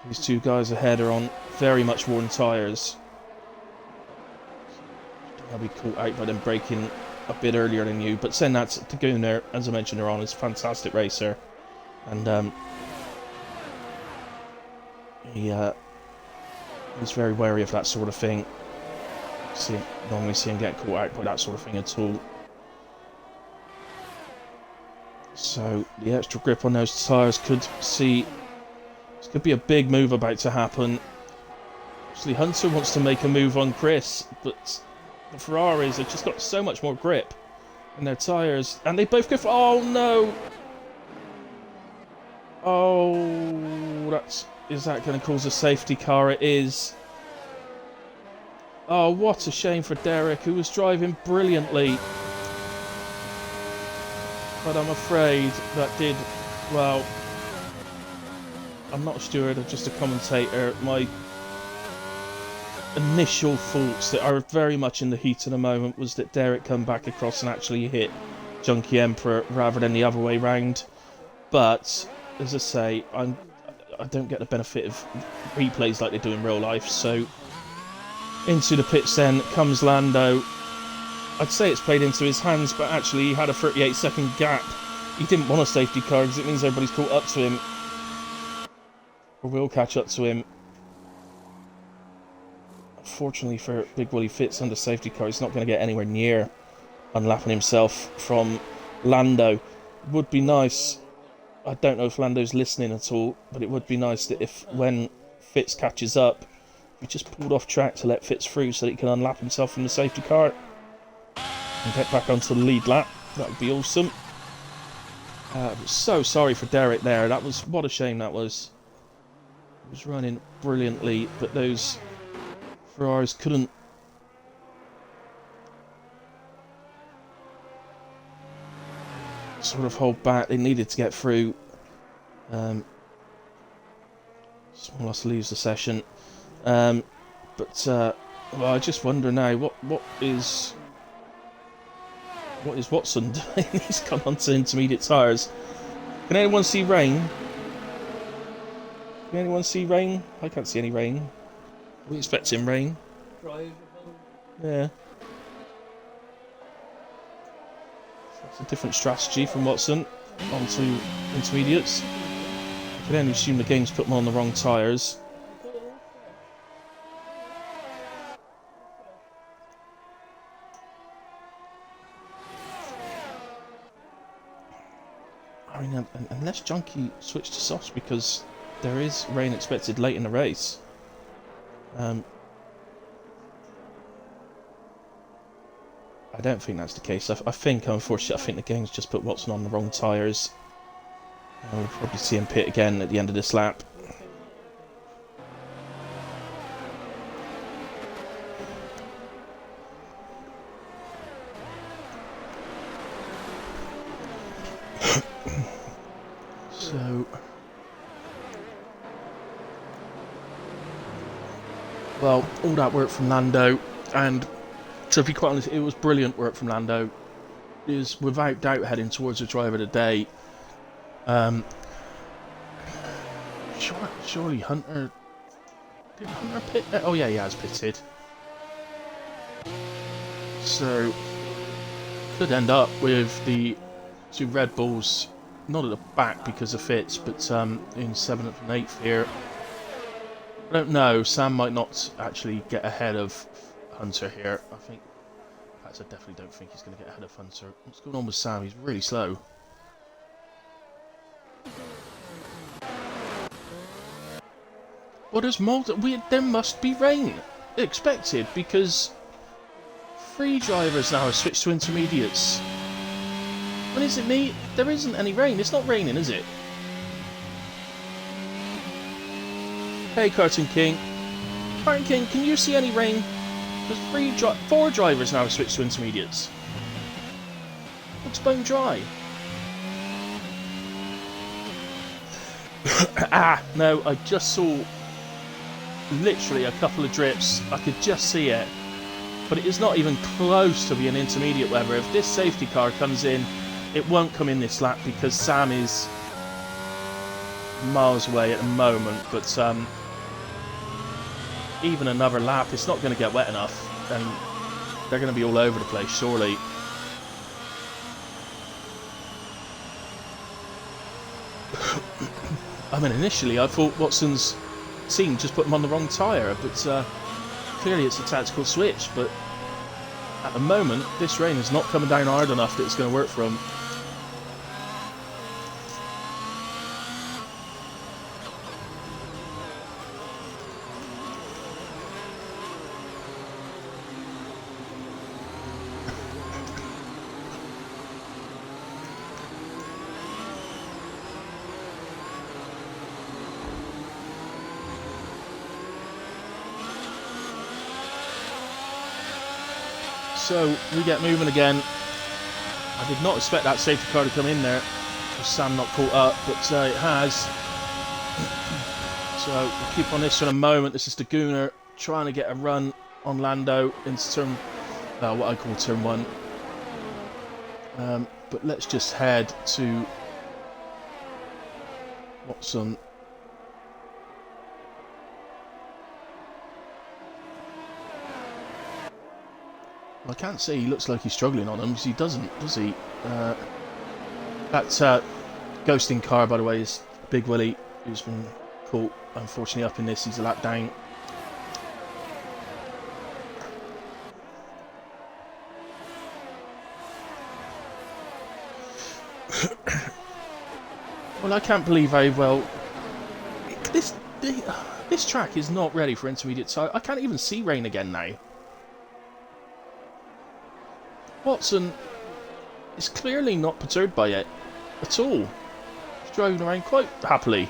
These two guys ahead are on very much worn tyres. I'll be caught out by them braking a bit earlier than you, but saying that, the Gunner, as I mentioned earlier on, is a fantastic racer, and he's very wary of that sort of thing. Normally see him get caught out by that sort of thing at all. So the extra grip on those tyres could be a big move about to happen. Actually, Hunter wants to make a move on Chris, but the Ferraris have just got so much more grip in their tyres, and they both go for... Oh no! Oh, is that going to cause a safety car? It is. Oh, what a shame for Derek, who was driving brilliantly. But I'm afraid that did... Well, I'm not a steward, I'm just a commentator. My initial thoughts that are very much in the heat of the moment was that Derek come back across and actually hit Junkie Emperor rather than the other way round. But, as I say, I don't get the benefit of replays like they do in real life, so... Into the pits then comes Lando. I'd say it's played into his hands, but actually he had a 38-second gap. He didn't want a safety car because it means everybody's caught up to him. Or will catch up to him. Unfortunately for Big Willie Fitz under safety car, he's not going to get anywhere near unlapping himself from Lando. Would be nice. I don't know if Lando's listening at all, but it would be nice that if when Fitz catches up, he just pulled off track to let Fitz through so that he can unlap himself from the safety car and get back onto the lead lap. That would be awesome. So sorry for Derek there. What a shame that was. He was running brilliantly, but those Ferraris couldn't sort of hold back. They needed to get through. Smallos leaves the session. Well, I just wonder now, what is Watson doing? He's come onto intermediate tyres. Can anyone see rain? Can anyone see rain? I can't see any rain. Are we expecting rain? Yeah. That's a different strategy from Watson onto intermediates. I can only assume the game's put them on the wrong tyres. I mean, unless Junkie switched to softs, because there is rain expected late in the race. I don't think that's the case. I think, unfortunately, the game's just put Watson on the wrong tyres. We'll probably see him pit again at the end of this lap. So Well, all that work from Lando, and to be quite honest, it was brilliant work from Lando. He is without doubt heading towards the driver of the day. Surely Hunter... Did Hunter pit? Oh yeah, he has pitted. So, could end up with the two Red Bulls, not at the back because of Fitz, but in 7th and 8th here. I don't know, Sam might not actually get ahead of Hunter here. I think, in fact, I definitely don't think he's going to get ahead of Hunter. What's going on with Sam? He's really slow. Well, there's there must be rain expected because 3 drivers now have switched to intermediates. When is it me? There isn't any rain. It's not raining, is it? Hey, Carton King. Carton King, can you see any rain? There's 4 drivers now have switched to intermediates. Looks bone dry. No, I just saw literally a couple of drips. I could just see it. But it is not even close to being intermediate weather. If this safety car comes in, it won't come in this lap because Sam is miles away at the moment. But even another lap, it's not going to get wet enough. And they're going to be all over the place, surely. I mean, initially I thought Watson's team just put him on the wrong tyre, but clearly it's a tactical switch. But at the moment, this rain is not coming down hard enough that it's going to work for him. So we get moving again. I did not expect that safety car to come in there. Sam not caught up, but it has. So we'll keep on this for a moment. This is the Gooner trying to get a run on Lando into turn, what I call turn 1. But let's just head to Watson. I can't say he looks like he's struggling on him because he doesn't, does he? That ghosting car, by the way, is Big Willie, who's been caught, unfortunately, up in this. He's a lap down. Well, I can't believe how well this track is not ready for intermediate, so I can't even see rain again now. Watson is clearly not perturbed by it at all. He's driving around quite happily.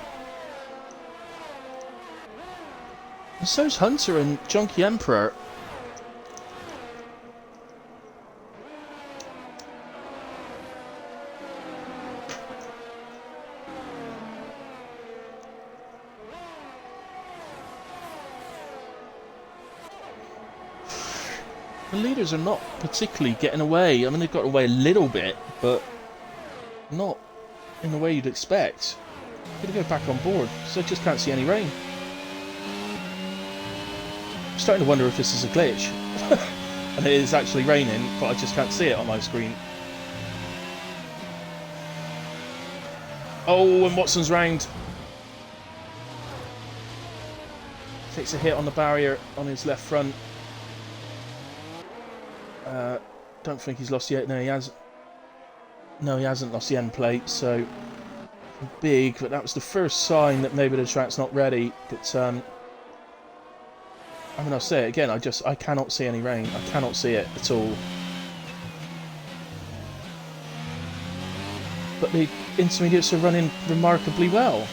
And so's Hunter and Junkie Emperor. The leaders are not particularly getting away. I mean, they've got away a little bit, but not in the way you'd expect. I'm going to go back on board, because I just can't see any rain. I'm starting to wonder if this is a glitch. And it is actually raining, but I just can't see it on my screen. Oh, and Watson's round. Takes a hit on the barrier on his left front. Don't think he's lost yet. No, he has. No, he hasn't lost the end plate. So big, but that was the first sign that maybe the track's not ready. But I mean, I'll say it again. I cannot see any rain. I cannot see it at all. But the intermediates are running remarkably well.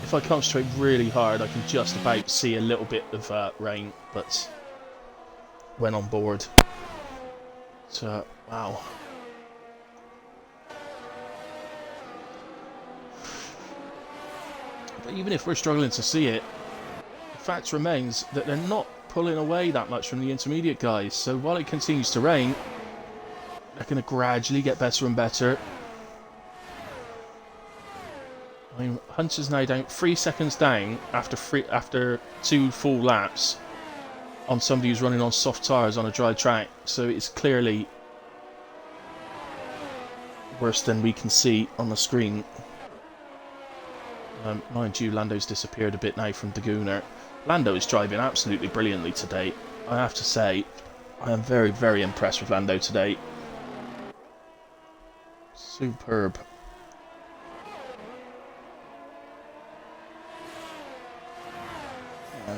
If I concentrate really hard, I can just about see a little bit of rain, but when on board. So, wow. But even if we're struggling to see it, the fact remains that they're not pulling away that much from the intermediate guys. So while it continues to rain, they're going to gradually get better and better. I mean, Hunter's now down 3 seconds down after 2 full laps on somebody who's running on soft tyres on a dry track. So it's clearly worse than we can see on the screen. Mind you, Lando's disappeared a bit now from Daguna. Lando is driving absolutely brilliantly today. I have to say, I am very, very impressed with Lando today. Superb. I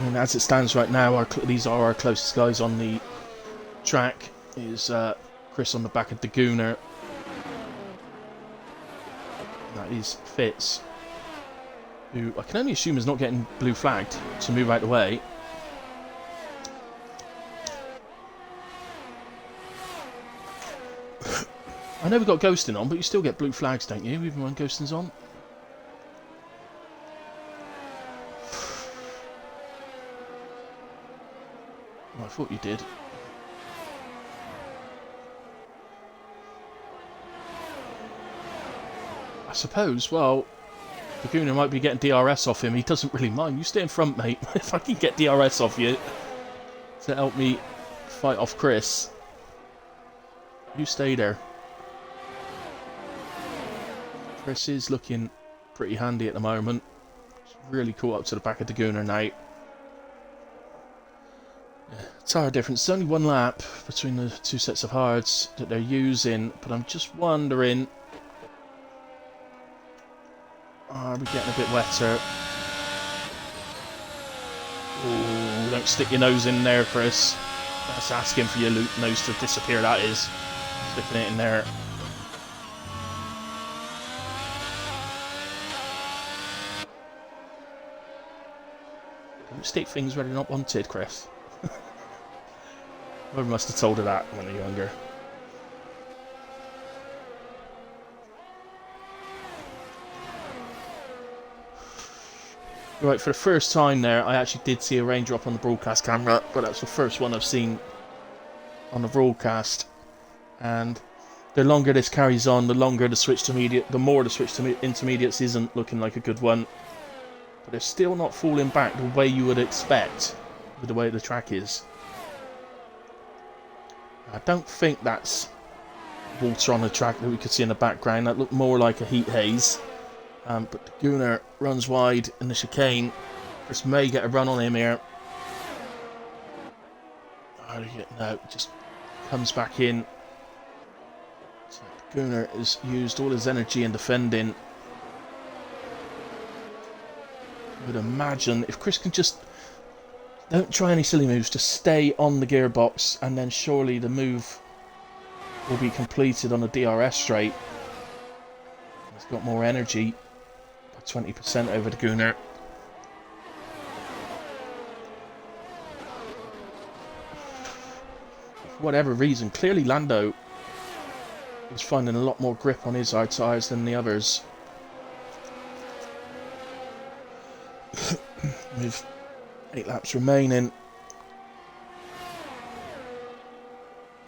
mean, as it stands right now, these are our closest guys on the track. Is Chris on the back of Daguna. That is Fitz, who I can only assume is not getting blue flagged to move out the way. I know we've got ghosting on, but you still get blue flags, don't you, even when ghosting's on? Well, I thought you did. I suppose, well, Laguna might be getting DRS off him. He doesn't really mind. You stay in front, mate. If I can get DRS off you to help me fight off Chris, you stay there. Chris is looking pretty handy at the moment. He's really caught up to the back of Laguna now. Yeah, tyre difference. It's only 1 lap between the 2 sets of hards that they're using, but I'm just wondering, are we getting a bit wetter? Ooh, don't stick your nose in there, Chris. That's asking for your nose to disappear, that is. Sticking it in there. Don't stick things where they're not wanted, Chris. I must have told her that when they were younger. Right, for the first time there, I actually did see a raindrop on the broadcast camera, but that's the first one I've seen on the broadcast. And the longer this carries on, the more the switch to intermediates isn't looking like a good one. But they're still not falling back the way you would expect with the way the track is. I don't think that's water on the track that we could see in the background. That looked more like a heat haze. But Laguna runs wide in the chicane. Chris may get a run on him here. No, just comes back in. So Laguna has used all his energy in defending. I would imagine if Chris can just don't try any silly moves, just stay on the gearbox, and then surely the move will be completed on the DRS straight. He's got more energy. 20% over Laguna. For whatever reason, clearly Lando is finding a lot more grip on his hard tyres than the others. With 8 laps remaining.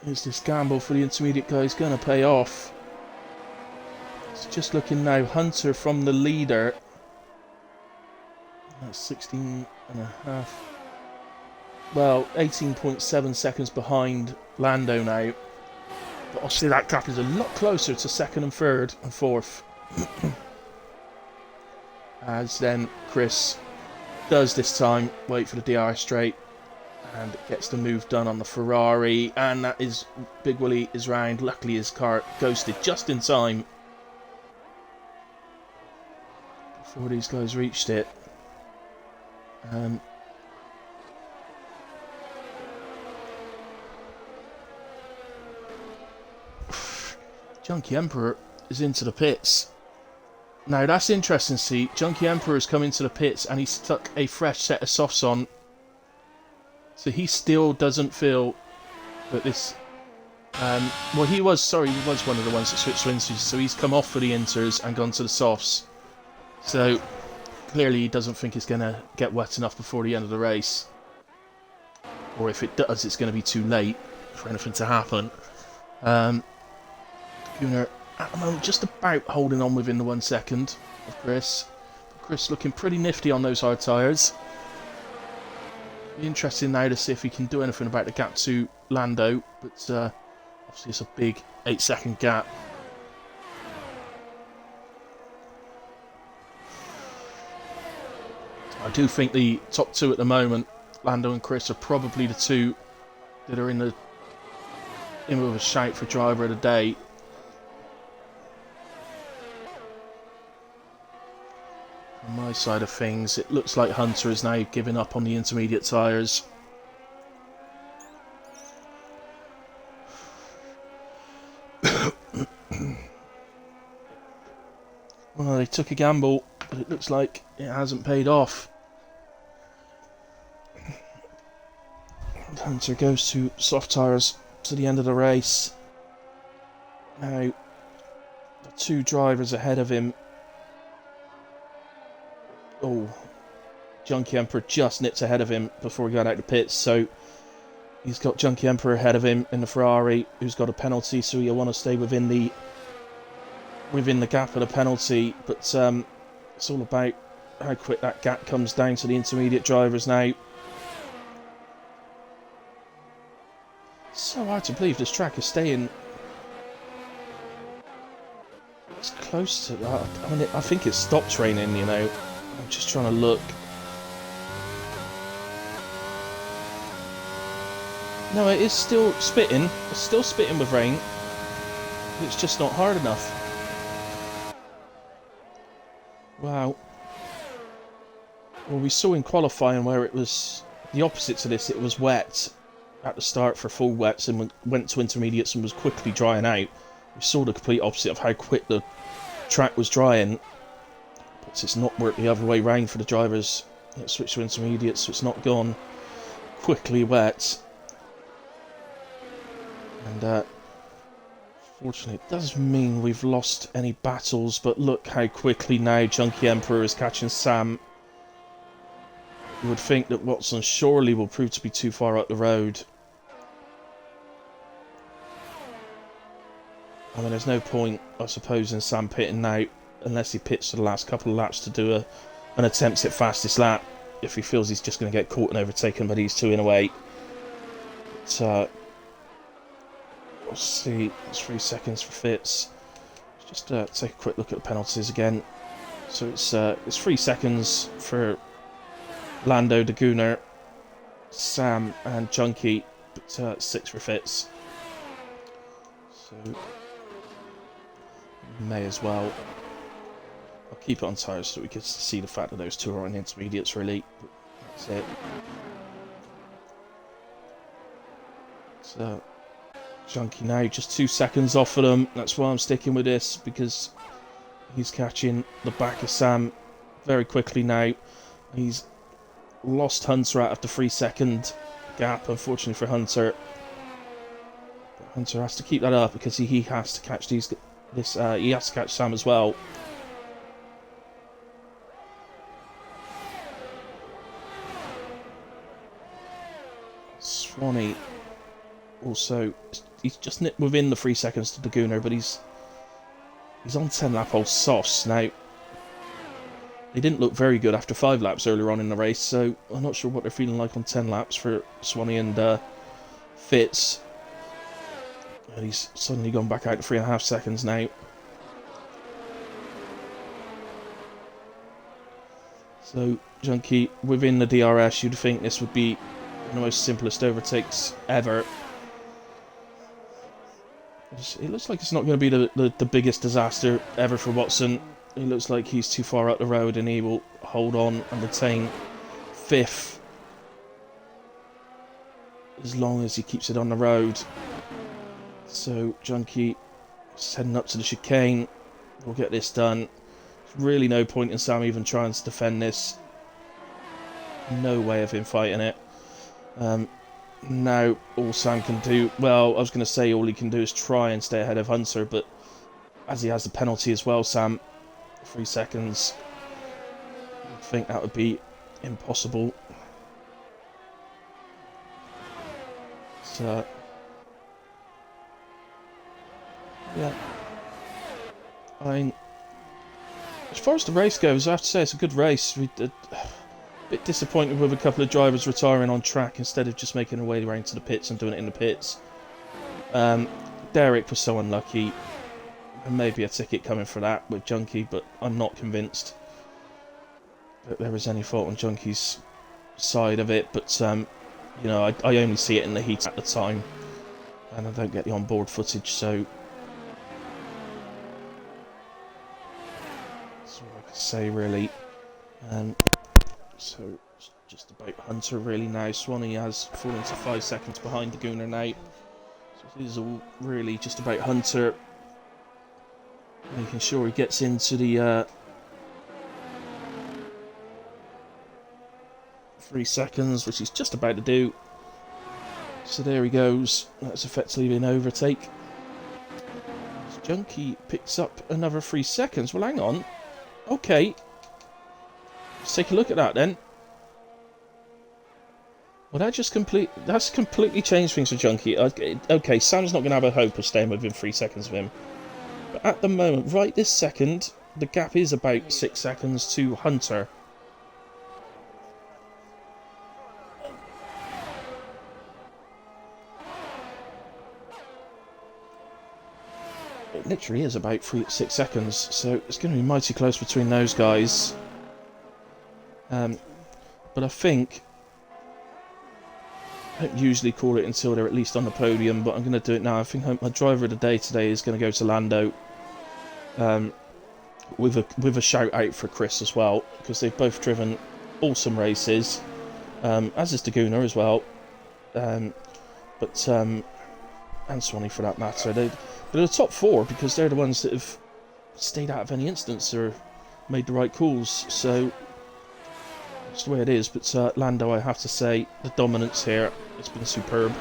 Is this gamble for the intermediate guys going to pay off? Just looking now, Hunter from the leader. That's 16 and a half. Well, 18.7 seconds behind Lando now. But obviously that gap is a lot closer to 2nd and 3rd and 4th. As then Chris does this time wait for the DRS straight and gets the move done on the Ferrari. And that is, Big Willie is round. Luckily his car ghosted just in time before these guys reached it. Junkie Emperor is into the pits. Now that's interesting to see. Junkie Emperor has come into the pits and he's stuck a fresh set of softs on. So he still doesn't feel that this Well, he was one of the ones that switched to inters, so he's come off for the inters and gone to the softs. So clearly he doesn't think it's going to get wet enough before the end of the race. Or if it does, it's going to be too late for anything to happen. Gunnar at the moment just about holding on within the 1 second of Chris. Chris looking pretty nifty on those hard tyres. Be interesting now to see if he can do anything about the gap to Lando, but obviously it's a big 8-second gap. I do think the top two at the moment, Lando and Chris, are probably the two that are in with a shout for driver of the day. On my side of things, it looks like Hunter is now giving up on the intermediate tyres. Well, they took a gamble, but it looks like it hasn't paid off. Hunter goes to soft tyres to the end of the race. Now, the two drivers ahead of him. Oh, Junkie Emperor just nipped ahead of him before he got out the pits, so he's got Junkie Emperor ahead of him in the Ferrari, who's got a penalty, so he'll want to stay within the gap of the penalty, but it's all about how quick that gap comes down to the intermediate drivers now. It's so hard to believe this track is staying as close to that. I mean, I think it stopped raining, you know. I'm just trying to look. No, it is still spitting. It's still spitting with rain. It's just not hard enough. Wow. Well, we saw in qualifying where it was the opposite to this. It was wet at the start for full wets and went to intermediates and was quickly drying out. We saw the complete opposite of how quick the track was drying. But it's not worked the other way round for the drivers. It switched to intermediates, so it's not gone quickly wet. And fortunately, it does mean we've lost any battles, but look how quickly now Junkie Emperor is catching Sam. You would think that Watson surely will prove to be too far up the road. I mean, there's no point, I suppose, in Sam pitting now, unless he pits for the last couple of laps to do an attempt at fastest lap, if he feels he's just going to get caught and overtaken by these two in a way. But, we'll see. It's 3 seconds for Fitz. Just take a quick look at the penalties again. So it's 3 seconds for Lando, De Gunnar, Sam and Junkie, but 6 for Fitz. So may as well. I'll keep it on tyres so we can see the fact that those two are on intermediates really. But that's it. So Junkie now just 2 seconds off of them. That's why I'm sticking with this, because he's catching the back of Sam very quickly now. He's lost Hunter out of the 3 second gap, unfortunately for Hunter. But Hunter has to keep that up because he has to catch he has to catch Sam as well. Swanee also, he's just nipped within the 3 seconds to De Gunnar, but he's on 10 lap old softs now. They didn't look very good after 5 laps earlier on in the race, so I'm not sure what they're feeling like on 10 laps for Swanee and Fitz. And he's suddenly gone back out to 3.5 seconds now. So, Junkie, within the DRS, you'd think this would be one of the most simplest overtakes ever. It looks like it's not going to be the biggest disaster ever for Watson. It looks like he's too far up the road and he will hold on and retain 5th as long as he keeps it on the road. So Junkie is heading up to the chicane. We'll get this done. There's really no point in Sam even trying to defend this. No way of him fighting it. now all Sam can do, well, I was going to say all he can do is try and stay ahead of Hunter, but as he has the penalty as well, Sam, 3 seconds, I think that would be impossible. So, yeah. I mean, as far as the race goes, I have to say it's a good race. We did a bit disappointed with a couple of drivers retiring on track instead of just making their way around to the pits and doing it in the pits. Derek was so unlucky. And maybe a ticket coming for that with Junkie, but I'm not convinced that there was any fault on Junkie's side of it. But you know, I only see it in the heat at the time, and I don't get the onboard footage, so that's all I can say really. So it's just about Hunter really now. Swanee has fallen to 5 seconds behind the Gooner now, so it is all really just about Hunter making sure he gets into the 3 seconds, which he's just about to do. So there he goes. That's effectively an overtake. Junkie picks up another 3 seconds. Well, hang on. Okay. Let's take a look at that then. Well, that's completely changed things for Junkie. Okay, Sam's not going to have a hope of staying within 3 seconds of him. But at the moment, right this second, the gap is about 6 seconds to Hunter. It literally is about 6 seconds, so it's going to be mighty close between those guys. But I think I don't usually call it until they're at least on the podium, but I'm going to do it now. I think my driver of the day today is going to go to Lando, with a shout out for Chris as well, because they've both driven awesome races, as is Daguna as well, and Swanee for that matter. They're the top 4 because they're the ones that have stayed out of any instance or made the right calls. So that's the way it is. But Lando, I have to say, the dominance here has been superb,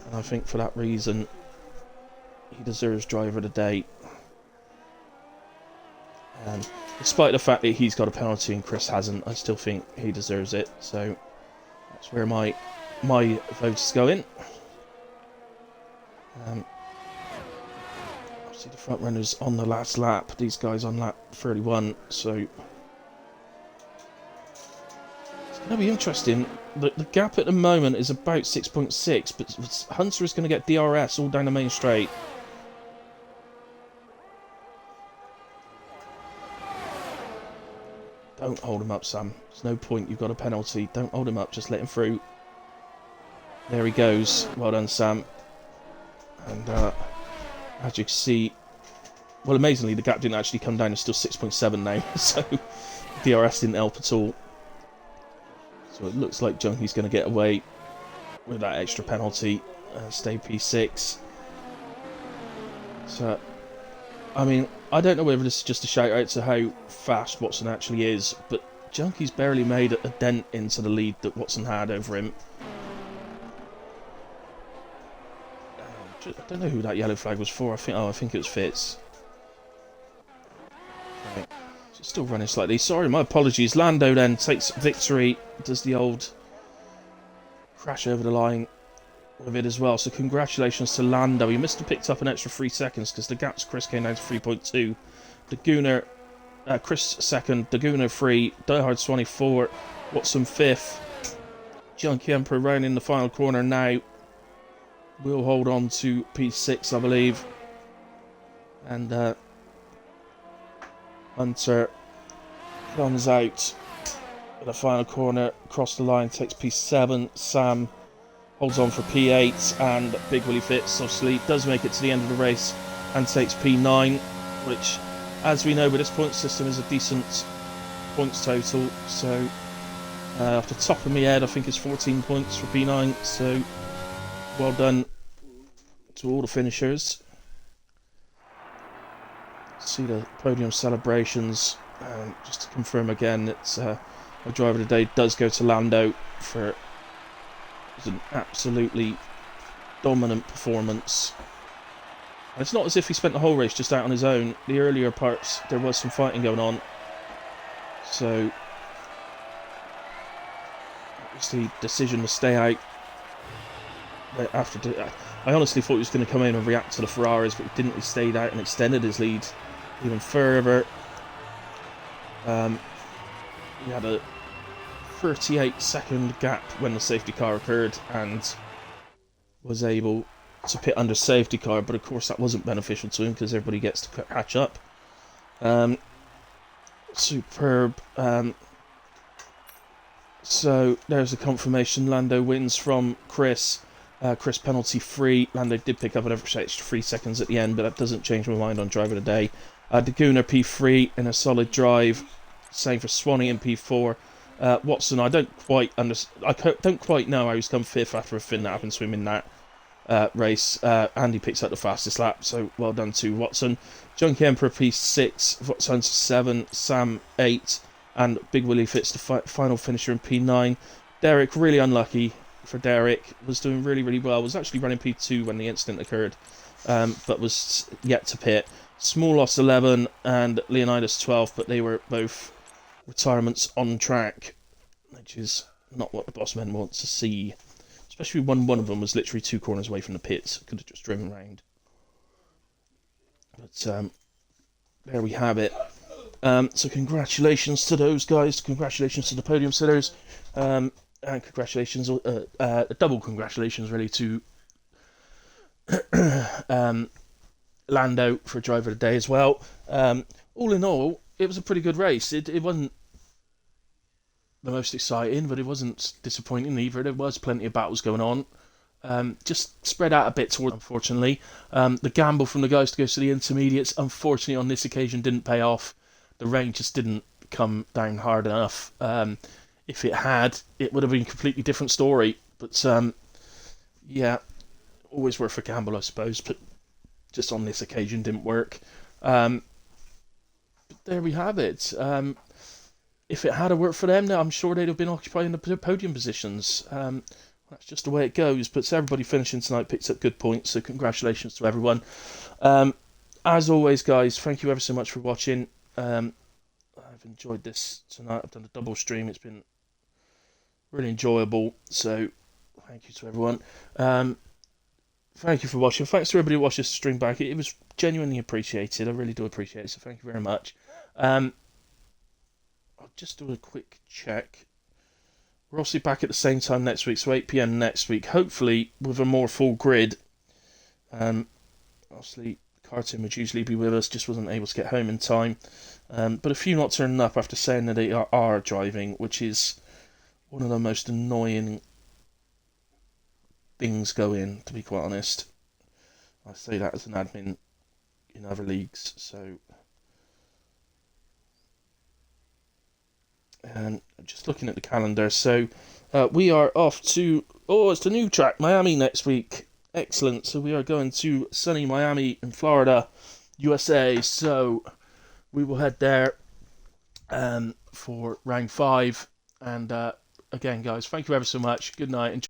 and I think for that reason he deserves driver of the day. Despite the fact that he's got a penalty and Chris hasn't, I still think he deserves it. So that's where my vote is going. Obviously the front runners on the last lap, these guys on lap 31, so it's going to be interesting. The gap at the moment is about 6.6, but Hunter is going to get DRS all down the main straight. Don't hold him up, Sam. There's no point, you've got a penalty. Don't hold him up, just let him through. There he goes. Well done, Sam. And as you can see, well, amazingly, the gap didn't actually come down. It's still 6.7 now, so DRS didn't help at all. So it looks like Junkie's going to get away with that extra penalty, stay P6. So, I mean, I don't know whether this is just a shout out to how fast Watson actually is, but Junkie's barely made a dent into the lead that Watson had over him. I don't know who that yellow flag was for. I think it was Fitz. Right. So still running slightly. Sorry, my apologies. Lando then takes victory. Does the old crash over the line with it as well. So congratulations to Lando. He must have picked up an extra 3 seconds because the gap to Chris came down to 3.2. Daguna, Chris second. Daguna 3. Diehard Swanee 4. Watson 5th. Junkie Emperor round in the final corner now. We'll hold on to P6, I believe. And Hunter comes out in the final corner, across the line, takes P7. Sam holds on for P8, and Big Willie Fitz obviously does make it to the end of the race and takes P9, which, as we know with this point system, is a decent points total. So off the top of my head, I think it's 14 points for P9, so well done to all the finishers. See the podium celebrations. Just to confirm again, it's my driver today does go to Lando for was an absolutely dominant performance. And it's not as if he spent the whole race just out on his own. The earlier parts, there was some fighting going on. So, obviously, decision to stay out. I honestly thought he was going to come in and react to the Ferraris, but he didn't. He stayed out and extended his lead even further. He had a 38-second gap when the safety car occurred and was able to pit under safety car, but of course that wasn't beneficial to him because everybody gets to catch up. Superb. So there's the confirmation. Lando wins from Chris. Chris penalty free. Lando did pick up an extra 3 seconds at the end, but that doesn't change my mind on driver of the day. Daguna P3 in a solid drive. Same for Swanee in P4. Watson, I don't quite know how he's come fifth after a fin that happened to him in that race. Andy picks up the fastest lap, so well done to Watson. Junkie Emperor P6, Watson 7, Sam 8, and Big Willie Fitz the final finisher in P9. Derek, really unlucky for Derek, was doing really well. Was actually running P2 when the incident occurred, but was yet to pit. Small loss 11 and Leonidas 12, but they were both retirements on track, which is not what the boss men want to see. Especially when one of them was literally 2 corners away from the pits. Could have just driven round. But there we have it. So congratulations to those guys. Congratulations to the podium sitters. And congratulations, double congratulations really to Lando for driver of the day as well. All in all, it was a pretty good race. It wasn't the most exciting, but it wasn't disappointing either. There was plenty of battles going on. Just spread out a bit toward, unfortunately. The gamble from the guys to go to the intermediates, unfortunately on this occasion didn't pay off. The rain just didn't come down hard enough. If it had, it would have been a completely different story. But yeah, always worth a gamble, I suppose. But just on this occasion didn't work. But there we have it. If it had worked for them, I'm sure they'd have been occupying the podium positions. That's just the way it goes. But everybody finishing tonight picked up good points, so congratulations to everyone. As always, guys, thank you ever so much for watching. I've enjoyed this tonight. I've done a double stream. It's been really enjoyable, so thank you to everyone. Thank you for watching. Thanks to everybody who watched this stream back. It was genuinely appreciated. I really do appreciate it, so thank you very much. I'll just do a quick check. We're obviously back at the same time next week, so 8 PM next week, hopefully with a more full grid. Obviously, Cartoon would usually be with us, just wasn't able to get home in time. But a few not turning up after saying that they are driving, which is one of the most annoying things going, to be quite honest. I say that as an admin in other leagues, so... And just looking at the calendar, so we are off to, it's the new track, Miami next week. Excellent. So we are going to sunny Miami in Florida, USA. So we will head there for round 5. And again, guys, thank you ever so much. Good night. Enjoy